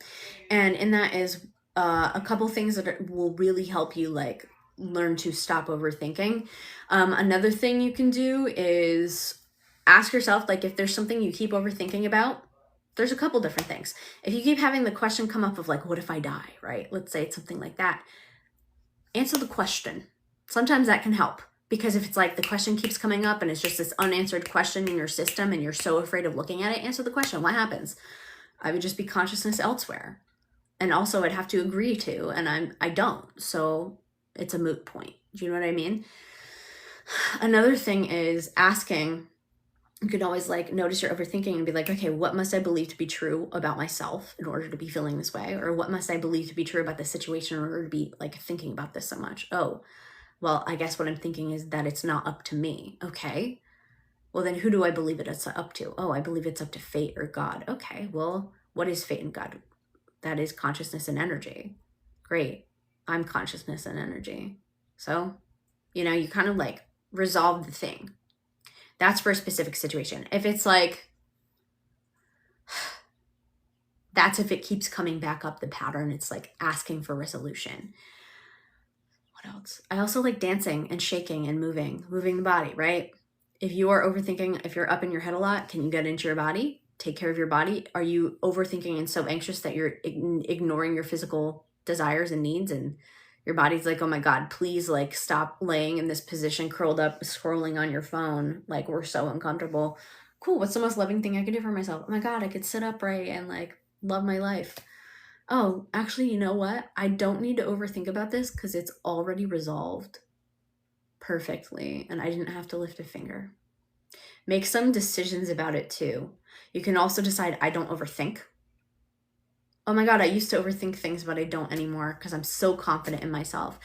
and in that is a couple things that will really help you like learn to stop overthinking. Another thing you can do is ask yourself, like, if there's something you keep overthinking about, there's a couple different things. If you keep having the question come up of like, what if I die, right? Let's say it's something like that. Answer the question. Sometimes that can help. Because if it's like the question keeps coming up and it's just this unanswered question in your system and you're so afraid of looking at it, answer the question. What happens? I would just be consciousness elsewhere. And also I'd have to agree to, and I don't. So it's a moot point. Do you know what I mean? Another thing is asking. You can always like notice you're overthinking and be like, okay, what must I believe to be true about myself in order to be feeling this way? Or what must I believe to be true about this situation in order to be like thinking about this so much? Oh, well, I guess what I'm thinking is that it's not up to me. Okay. Well, then who do I believe it's up to? Oh, I believe it's up to fate or God. Okay. Well, what is fate and God? That is consciousness and energy. Great. I'm consciousness and energy. So, you kind of like resolve the thing. That's for a specific situation. If it's like, that's if it keeps coming back up the pattern, it's like asking for resolution. What else? I also like dancing and shaking and moving the body, right? If you are overthinking, if you're up in your head a lot, can you get into your body? Take care of your body? Are you overthinking and so anxious that you're ignoring your physical desires and needs, and your body's like, oh my God, please like stop laying in this position, curled up, scrolling on your phone. Like, we're so uncomfortable. Cool. What's the most loving thing I could do for myself? Oh my God, I could sit upright and like love my life. Oh, actually, you know what? I don't need to overthink about this because it's already resolved perfectly and I didn't have to lift a finger. Make some decisions about it too. You can also decide, I don't overthink. Oh my God, I used to overthink things, but I don't anymore because I'm so confident in myself.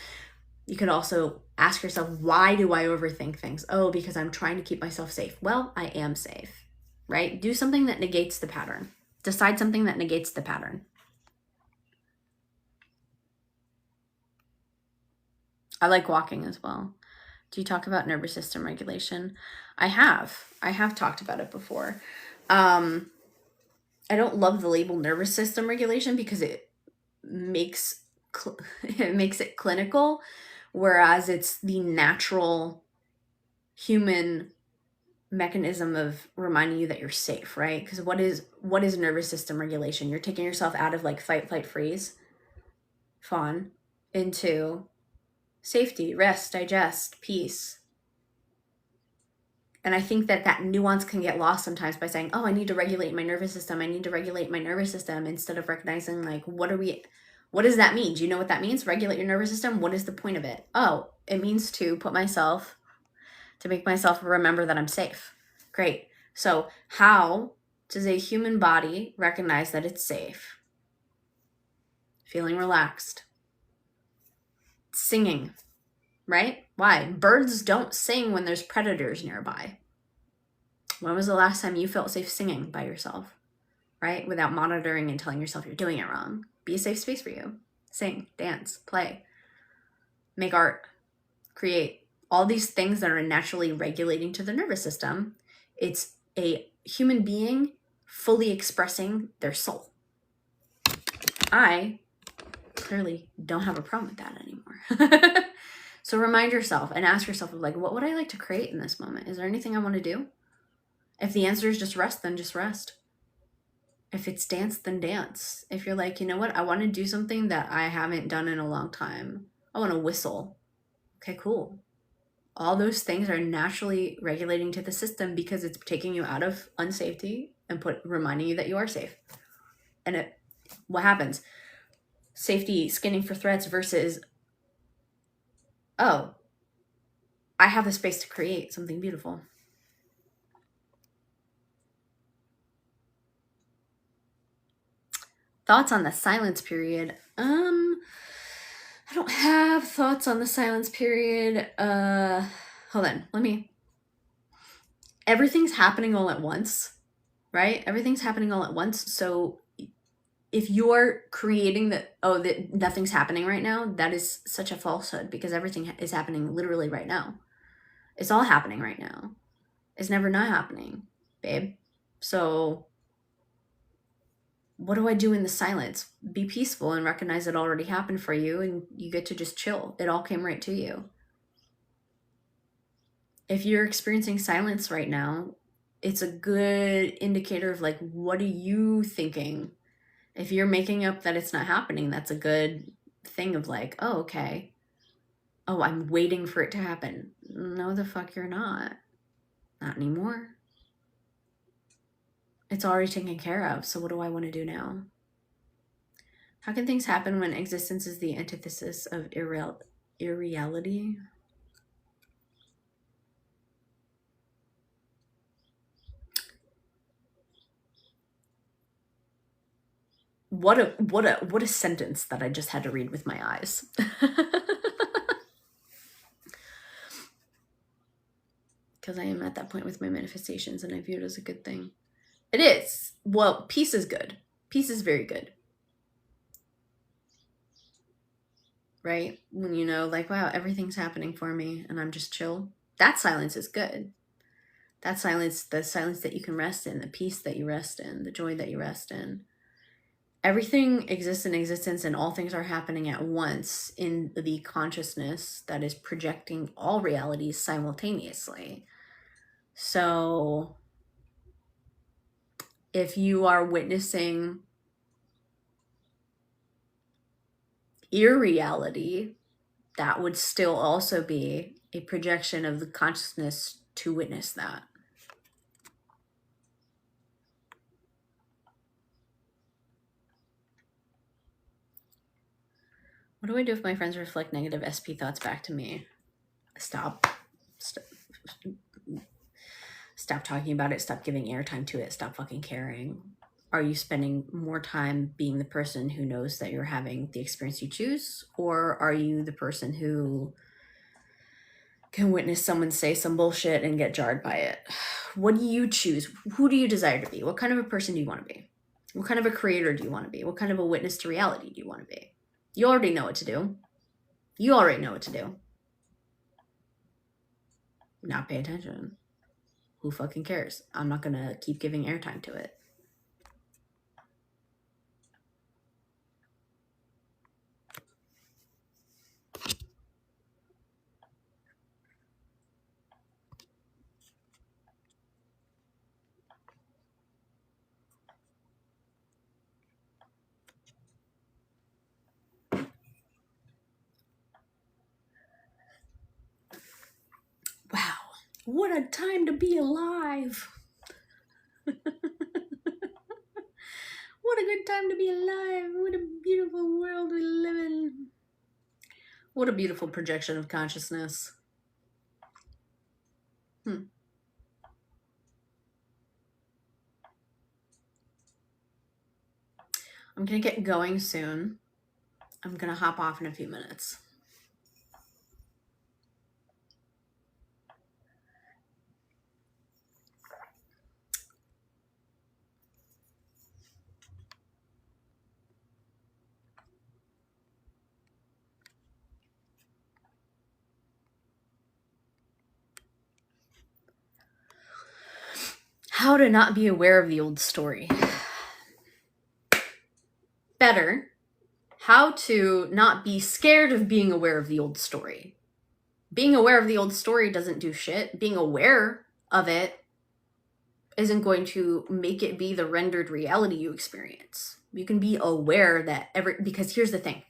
You could also ask yourself, why do I overthink things? Oh, because I'm trying to keep myself safe. Well, I am safe, right? Do something that negates the pattern. Decide something that negates the pattern. I like walking as well. Do you talk about nervous system regulation? I have talked about it before. I don't love the label nervous system regulation because it makes it clinical, whereas it's the natural human mechanism of reminding you that you're safe, right? Because what is nervous system regulation? You're taking yourself out of like fight, flight, freeze, fawn, into safety, rest, digest, peace. And I think that nuance can get lost sometimes by saying, oh, I need to regulate my nervous system. I need to regulate my nervous system, instead of recognizing like, what does that mean? Do you know what that means? Regulate your nervous system. What is the point of it? Oh, it means to make myself remember that I'm safe. Great. So how does a human body recognize that it's safe? Feeling relaxed. Singing, right? Why? Birds don't sing when there's predators nearby. When was the last time you felt safe singing by yourself, right? Without monitoring and telling yourself you're doing it wrong. Be a safe space for you. Sing, dance, play, make art, create. All these things that are naturally regulating to the nervous system. It's a human being fully expressing their soul. I clearly don't have a problem with that anymore. So remind yourself and ask yourself, like, what would I like to create in this moment? Is there anything I want to do? If the answer is just rest, then just rest. If it's dance, then dance. If you're like, you know what, I want to do something that I haven't done in a long time. I want to whistle. Okay, cool. All those things are naturally regulating to the system because it's taking you out of unsafety and reminding you that you are safe. And what happens? Safety scanning for threats versus, oh, I have the space to create something beautiful. Thoughts on the silence period? I don't have thoughts on the silence period. Hold on. Everything's happening all at once, right? Everything's happening all at once. So if you're creating that nothing's happening right now, that is such a falsehood because everything is happening literally right now. It's all happening right now. It's never not happening, babe. So what do I do in the silence? Be peaceful and recognize it already happened for you and you get to just chill. It all came right to you. If you're experiencing silence right now, it's a good indicator of like, what are you thinking? If you're making up that it's not happening, that's a good thing of like, oh, okay. Oh, I'm waiting for it to happen. No, the fuck you're not. Not anymore. It's already taken care of. So what do I want to do now? How can things happen when existence is the antithesis of irreality? What a sentence that I just had to read with my eyes. Because I am at that point with my manifestations and I view it as a good thing. It is. Well, peace is good. Peace is very good. Right? When you know, like, wow, everything's happening for me and I'm just chill. That silence is good. That silence, the silence that you can rest in, the peace that you rest in, the joy that you rest in. Everything exists in existence and all things are happening at once in the consciousness that is projecting all realities simultaneously. So if you are witnessing irreality, that would still also be a projection of the consciousness to witness that. What do I do if my friends reflect negative SP thoughts back to me? Stop talking about it. Stop giving airtime to it. Stop fucking caring. Are you spending more time being the person who knows that you're having the experience you choose? Or are you the person who can witness someone say some bullshit and get jarred by it? What do you choose? Who do you desire to be? What kind of a person do you want to be? What kind of a creator do you want to be? What kind of a witness to reality do you want to be? You already know what to do. You already know what to do. Not pay attention. Who fucking cares? I'm not going to keep giving airtime to it. Wow, what a time to be alive. What a good time to be alive. What a beautiful world we live in. What a beautiful projection of consciousness. I'm going to get going soon. I'm going to hop off in a few minutes. How to not be aware of the old story. Better, how to not be scared of being aware of the old story. Being aware of the old story doesn't do shit. Being aware of it isn't going to make it be the rendered reality you experience. You can be aware that because here's the thing.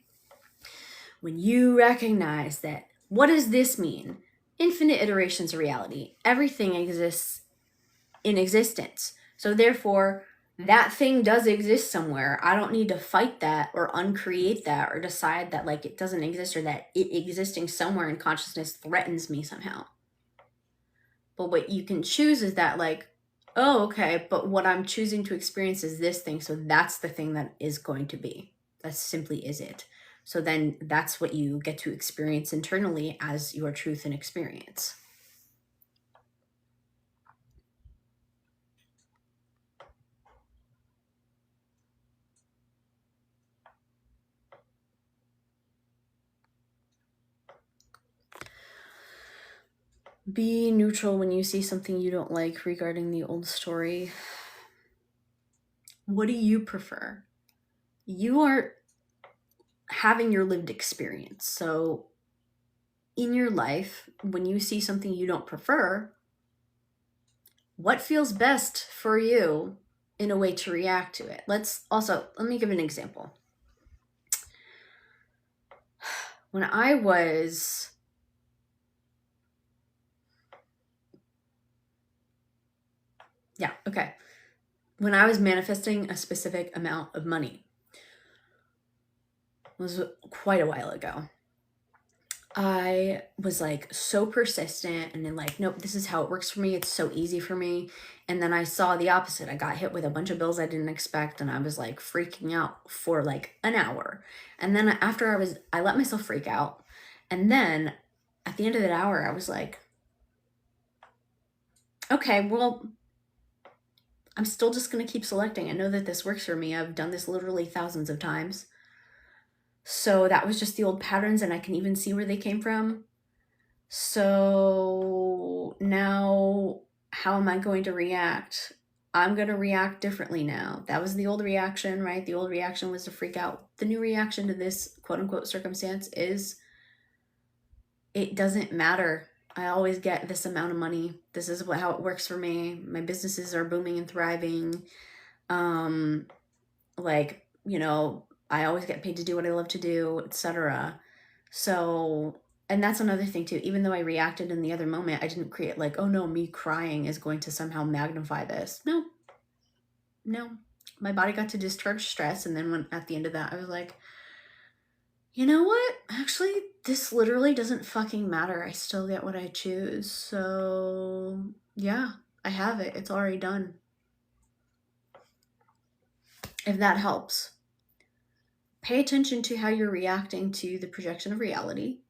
When you recognize that, what does this mean? Infinite iterations of reality. Everything exists in existence. So therefore, that thing does exist somewhere. I don't need to fight that or uncreate that or decide that like it doesn't exist or that it existing somewhere in consciousness threatens me somehow. But what you can choose is that like, oh, okay, but what I'm choosing to experience is this thing. So that's the thing that is going to be. That simply is it. So then that's what you get to experience internally as your truth and experience. Be neutral when you see something you don't like regarding the old story. What do you prefer? You are having your lived experience. So in your life, when you see something you don't prefer, what feels best for you in a way to react to it? Let me give an example. When I was when I was manifesting a specific amount of money, it was quite a while ago. I was like so persistent and then like, nope, this is how it works for me. It's so easy for me. And then I saw the opposite. I got hit with a bunch of bills I didn't expect. And I was like freaking out for like an hour. And then after I let myself freak out. And then at the end of that hour, I was like, okay, well, I'm still just going to keep selecting. I know that this works for me. I've done this literally thousands of times. So that was just the old patterns, and I can even see where they came from. So now, how am I going to react? I'm going to react differently now. That was the old reaction, right? The old reaction was to freak out. The new reaction to this quote unquote circumstance is it doesn't matter. I always get this amount of money. This is how it works for me. My businesses are booming and thriving. Like, you know, I always get paid to do what I love to do, etc. So, and that's another thing too. Even though I reacted in the other moment, I didn't create like, oh no, me crying is going to somehow magnify this. No. My body got to discharge stress. And then when at the end of that, I was like, you know what? Actually, this literally doesn't fucking matter. I still get what I choose. So, yeah, I have it. It's already done. If that helps. Pay attention to how you're reacting to the projection of reality.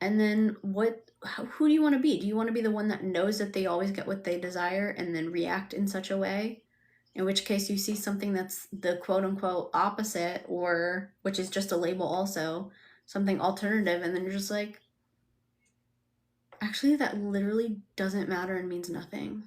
And then who do you want to be? Do you want to be the one that knows that they always get what they desire and then react in such a way? In which case you see something that's the quote unquote opposite, or which is just a label also, something alternative, and then you're just like, actually that literally doesn't matter and means nothing.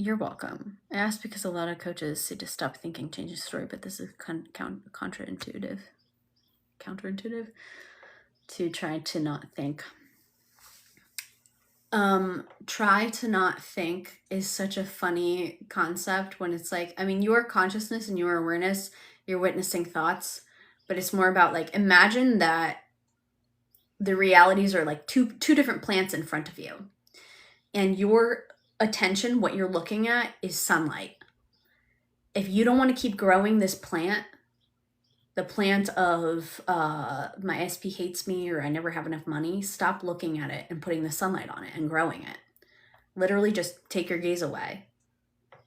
You're welcome. I asked because a lot of coaches say to stop thinking, change the story, but this is counterintuitive to try to not think. Try to not think is such a funny concept when it's like, I mean, your consciousness and your awareness, you're witnessing thoughts, but it's more about like, imagine that the realities are like two different plants in front of you, and your attention, what you're looking at, is sunlight. If you don't want to keep growing this plant, the plant of my SP hates me or I never have enough money, stop looking at it and putting the sunlight on it and growing it. Literally just take your gaze away.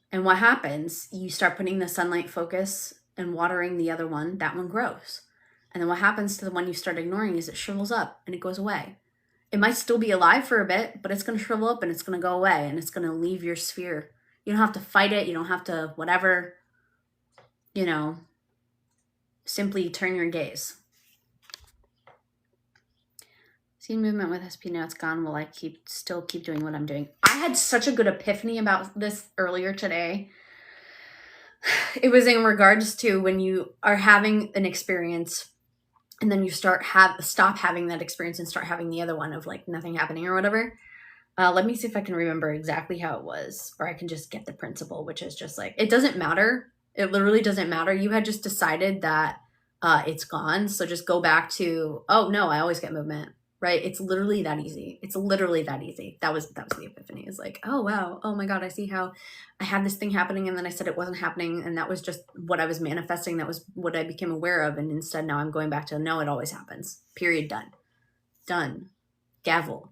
And what happens, you start putting the sunlight focus and watering the other one, that one grows. And then what happens to the one you start ignoring is it shrivels up and it goes away. It might still be alive for a bit, but it's going to shrivel up and it's going to go away and it's going to leave your sphere. You don't have to fight it. You don't have to whatever, you know, simply turn your gaze. Seen movement with SP, now it's gone. Will I still keep doing what I'm doing? I had such a good epiphany about this earlier today. It was in regards to when you are having an experience and then you stop having that experience and start having the other one of like nothing happening or whatever. Let me see if I can remember exactly how it was, or I can just get the principle, which is just like, it doesn't matter. It literally doesn't matter. You had just decided that it's gone. So just go back to, oh no, I always get movement, right? It's literally that easy. It's literally that easy. That was the epiphany. It's like, oh wow, oh my God, I see how I had this thing happening and then I said it wasn't happening. And that was just what I was manifesting. That was what I became aware of. And instead now I'm going back to, no, it always happens. Period. Done. Done. Gavel.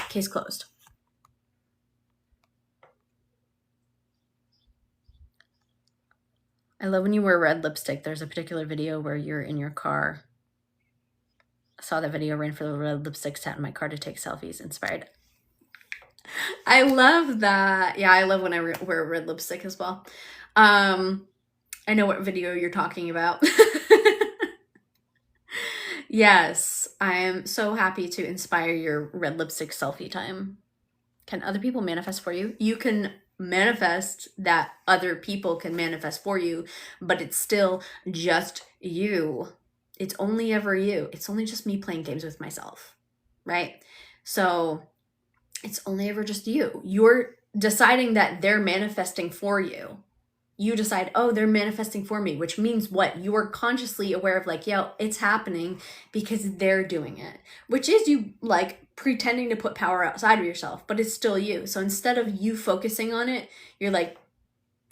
Case closed. I love when you wear red lipstick. There's a particular video where you're in your car. I saw that video, ran for the red lipstick, sat in my car to take selfies. Inspired. I love that. Yeah, I love when I wear red lipstick as well. I know what video you're talking about. Yes, I am so happy to inspire your red lipstick selfie time. Can other people manifest for you? You can manifest that other people can manifest for you, but it's still just you. It's only ever you. It's only just me playing games with myself, right? So it's only ever just you. You're deciding that they're manifesting for you. You decide, oh, they're manifesting for me, which means what? You are consciously aware of like, yo, it's happening because they're doing it, which is you like pretending to put power outside of yourself, but it's still you. So instead of you focusing on it, you're like,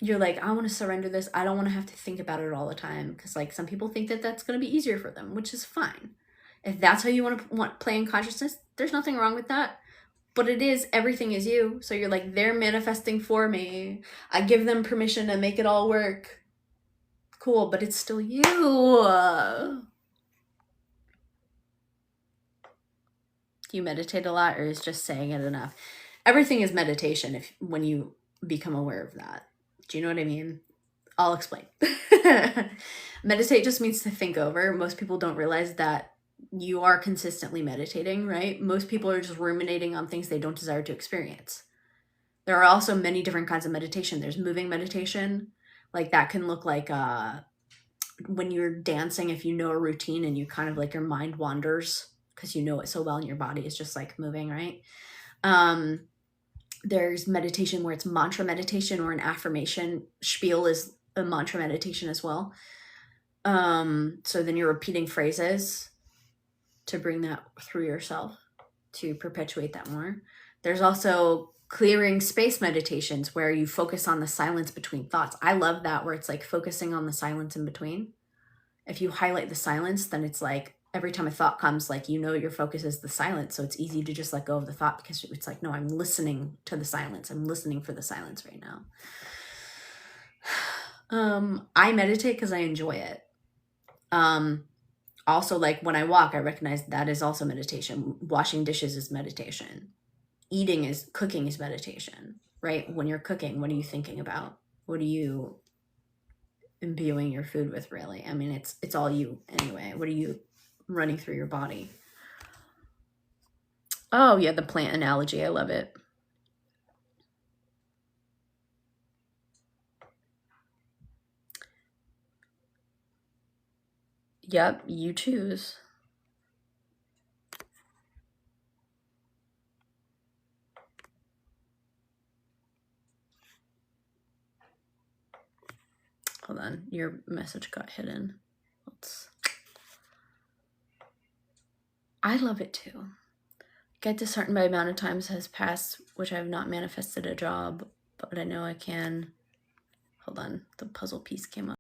I want to surrender this. I don't want to have to think about it all the time. Because like some people think that that's going to be easier for them, which is fine. If that's how you want to play in consciousness, there's nothing wrong with that. But it is, everything is you. So you're like, they're manifesting for me. I give them permission to make it all work. Cool, but it's still you. Do you meditate a lot, or is just saying it enough? Everything is meditation when you become aware of that. Do you know what I mean? I'll explain. Meditate just means to think over. Most people don't realize that you are consistently meditating, right? Most people are just ruminating on things they don't desire to experience. There are also many different kinds of meditation. There's moving meditation. Like that can look like when you're dancing, if you know a routine and you kind of like your mind wanders because you know it so well and your body is just like moving, right? There's meditation where it's mantra meditation or an affirmation. Spiel is a mantra meditation as well. So then you're repeating phrases to bring that through yourself to perpetuate that more. There's also clearing space meditations where you focus on the silence between thoughts. I love that, where it's like focusing on the silence in between. If you highlight the silence, then it's like every time a thought comes, like, you know, your focus is the silence. So it's easy to just let go of the thought because it's like, no, I'm listening to the silence. I'm listening for the silence right now. I meditate because I enjoy it. Also, like when I walk, I recognize that is also meditation. Washing dishes is meditation. Cooking is meditation, right? When you're cooking, what are you thinking about? What are you imbuing your food with, really? I mean, it's all you anyway. What are you running through your body? Oh yeah, the plant analogy. I love it. Yep, you choose. Hold on, your message got hidden. I love it too. Get disheartened by amount of times has passed which I have not manifested a job, but I know I can. Hold on, the puzzle piece came up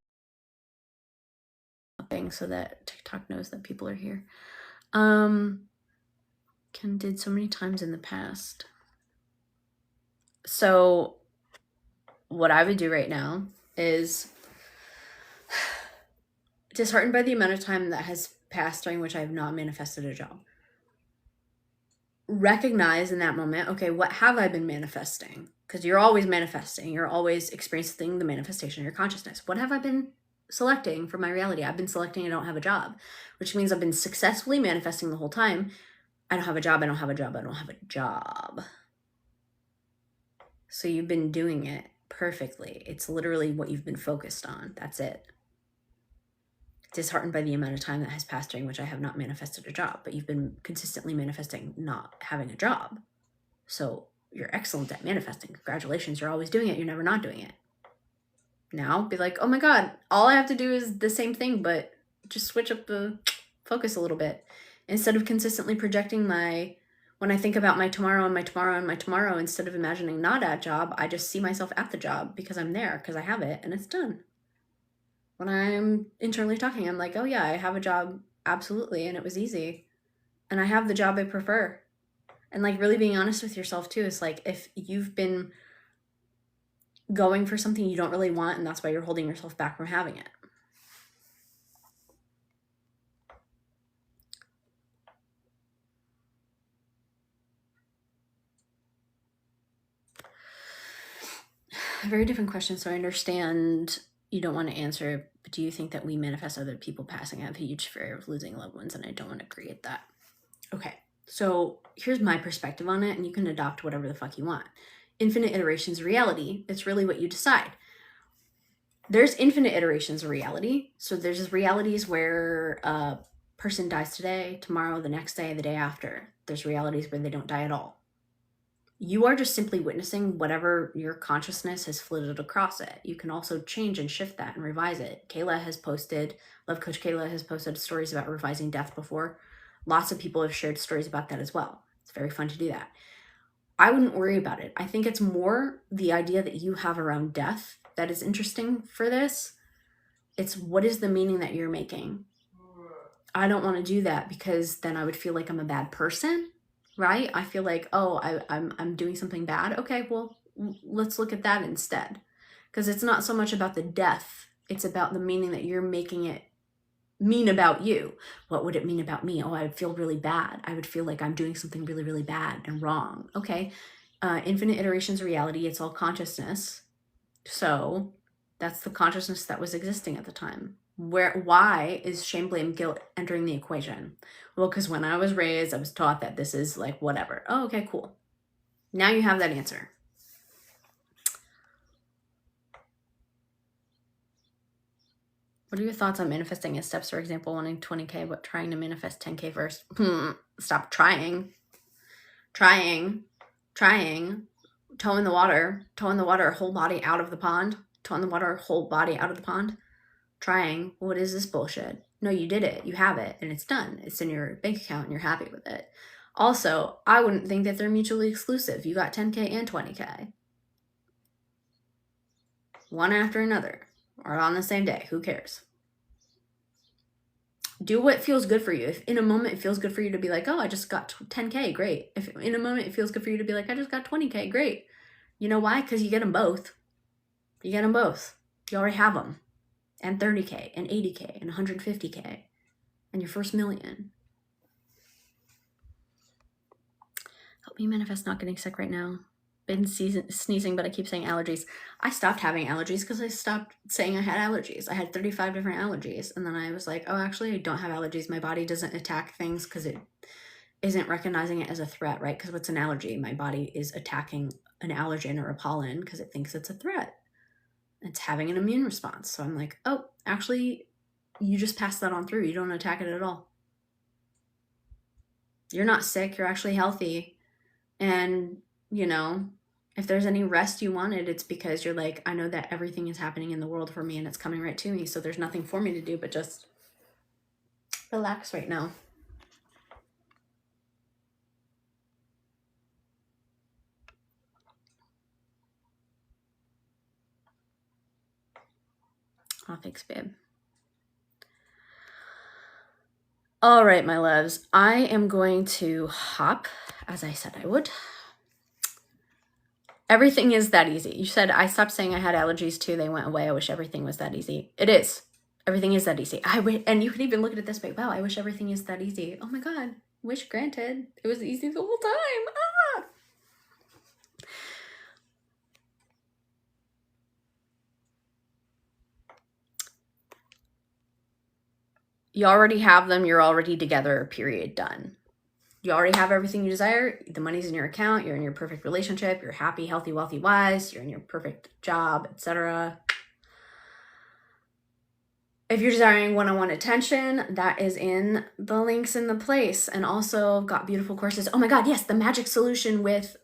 so that TikTok knows that people are here. Did so many times in the past. So what I would do right now is disheartened by the amount of time that has passed during which I have not manifested a job. Recognize in that moment, okay, what have I been manifesting? Because you're always manifesting. You're always experiencing the manifestation of your consciousness. What have I been selecting for my reality? I've been selecting I don't have a job, which means I've been successfully manifesting the whole time. I don't have a job, I don't have a job, I don't have a job. So you've been doing it perfectly. It's literally what you've been focused on. That's it. Disheartened by the amount of time that has passed during which I have not manifested a job, but you've been consistently manifesting not having a job. So you're excellent at manifesting. Congratulations, you're always doing it. You're never not doing it. Now be like, oh my God, all I have to do is the same thing, but just switch up the focus a little bit. Instead of consistently projecting when I think about my tomorrow and my tomorrow and my tomorrow, instead of imagining not at job, I just see myself at the job because I'm there, because I have it and it's done. When I'm internally talking, I'm like, oh yeah, I have a job, absolutely, and it was easy. And I have the job I prefer. And like really being honest with yourself too is like, if you've been going for something you don't really want and that's why you're holding yourself back from having it. A very different question. So I understand you don't want to answer, but do you think that we manifest other people passing? I have a huge fear of losing loved ones and I don't want to create that. Okay, so here's my perspective on it, and you can adopt whatever the fuck you want. Infinite iterations of reality. It's really what you decide. There's infinite iterations of reality. So there's realities where a person dies today, tomorrow, the next day, the day after. There's realities where they don't die at all. You are just simply witnessing whatever your consciousness has flitted across it. You can also change and shift that and revise it. Love Coach Kayla has posted stories about revising death before. Lots of people have shared stories about that as well. It's very fun to do that. I wouldn't worry about it. I think it's more the idea that you have around death that is interesting for this. It's what is the meaning that you're making? I don't want to do that because then I would feel like I'm a bad person, right? I feel like, oh, I'm doing something bad. Okay, well, let's look at that instead. Because it's not so much about the death. It's about the meaning that you're making it mean about you. What would it mean about me? Oh, I would feel really bad. I would feel like I'm doing something really, really bad and wrong. Okay. Infinite iterations of reality. It's all consciousness. So that's the consciousness that was existing at the time. Why is shame, blame, guilt entering the equation? Well, because when I was raised, I was taught that this is like whatever. Oh, okay, cool. Now you have that answer. What are your thoughts on manifesting as steps? For example, wanting 20K, but trying to manifest 10K first. Stop trying. Toe in the water, whole body out of the pond. Toe in the water, whole body out of the pond. Trying. What is this bullshit? No, you did it. You have it, and it's done. It's in your bank account, and you're happy with it. Also, I wouldn't think that they're mutually exclusive. You got 10K and 20K. One after another. Or on the same day. Who cares? Do what feels good for you. If in a moment it feels good for you to be like, oh, I just got 10K, great. If in a moment it feels good for you to be like, I just got 20K, great. You know why? Because you get them both. You get them both. You already have them. And 30K, and 80K, and 150K, and your first million. Help me manifest not getting sick right now. Been sneezing, but I keep saying allergies. I stopped having allergies because I stopped saying I had allergies. I had 35 different allergies, and then I was like, oh, actually, I don't have allergies. My body doesn't attack things because it isn't recognizing it as a threat, right? Because what's an allergy? My body is attacking an allergen or a pollen because it thinks it's a threat. It's having an immune response. So I'm like, oh, actually, you just pass that on through. You don't attack it at all. You're not sick. You're actually healthy. And, if there's any rest you wanted, it's because you're like, I know that everything is happening in the world for me and it's coming right to me. So there's nothing for me to do but just relax right now. Oh, thanks, babe. All right, my loves. I am going to hop, as I said I would. Everything is that easy. You said I stopped saying I had allergies too. They went away. I wish everything was that easy. It is. Everything is that easy. And you can even look at it this way. Wow, I wish everything is that easy. Oh my God. Wish granted. It was easy the whole time. Ah! You already have them. You're already together. Period. Done. You already have everything you desire. The money's in your account. You're in your perfect relationship. You're happy, healthy, wealthy, wise. You're in your perfect job, etc. If you're desiring one-on-one attention, that is in the links in the place. And also got beautiful courses. Oh my God, yes, the Magic Solution with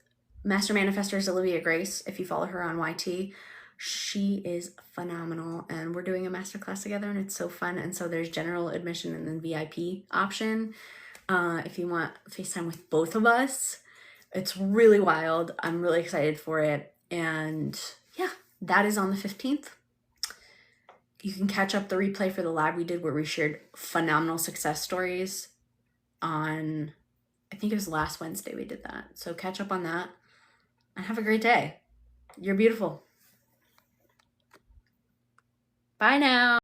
Master Manifestors Olivia Grace. If you follow her on YT, she is phenomenal. And we're doing a masterclass together and it's so fun. And so there's general admission and then VIP option. If you want FaceTime with both of us, it's really wild. I'm really excited for it. And yeah, that is on the 15th. You can catch up the replay for the live we did where we shared phenomenal success stories on, I think it was last Wednesday we did that. So catch up on that and have a great day. You're beautiful. Bye now.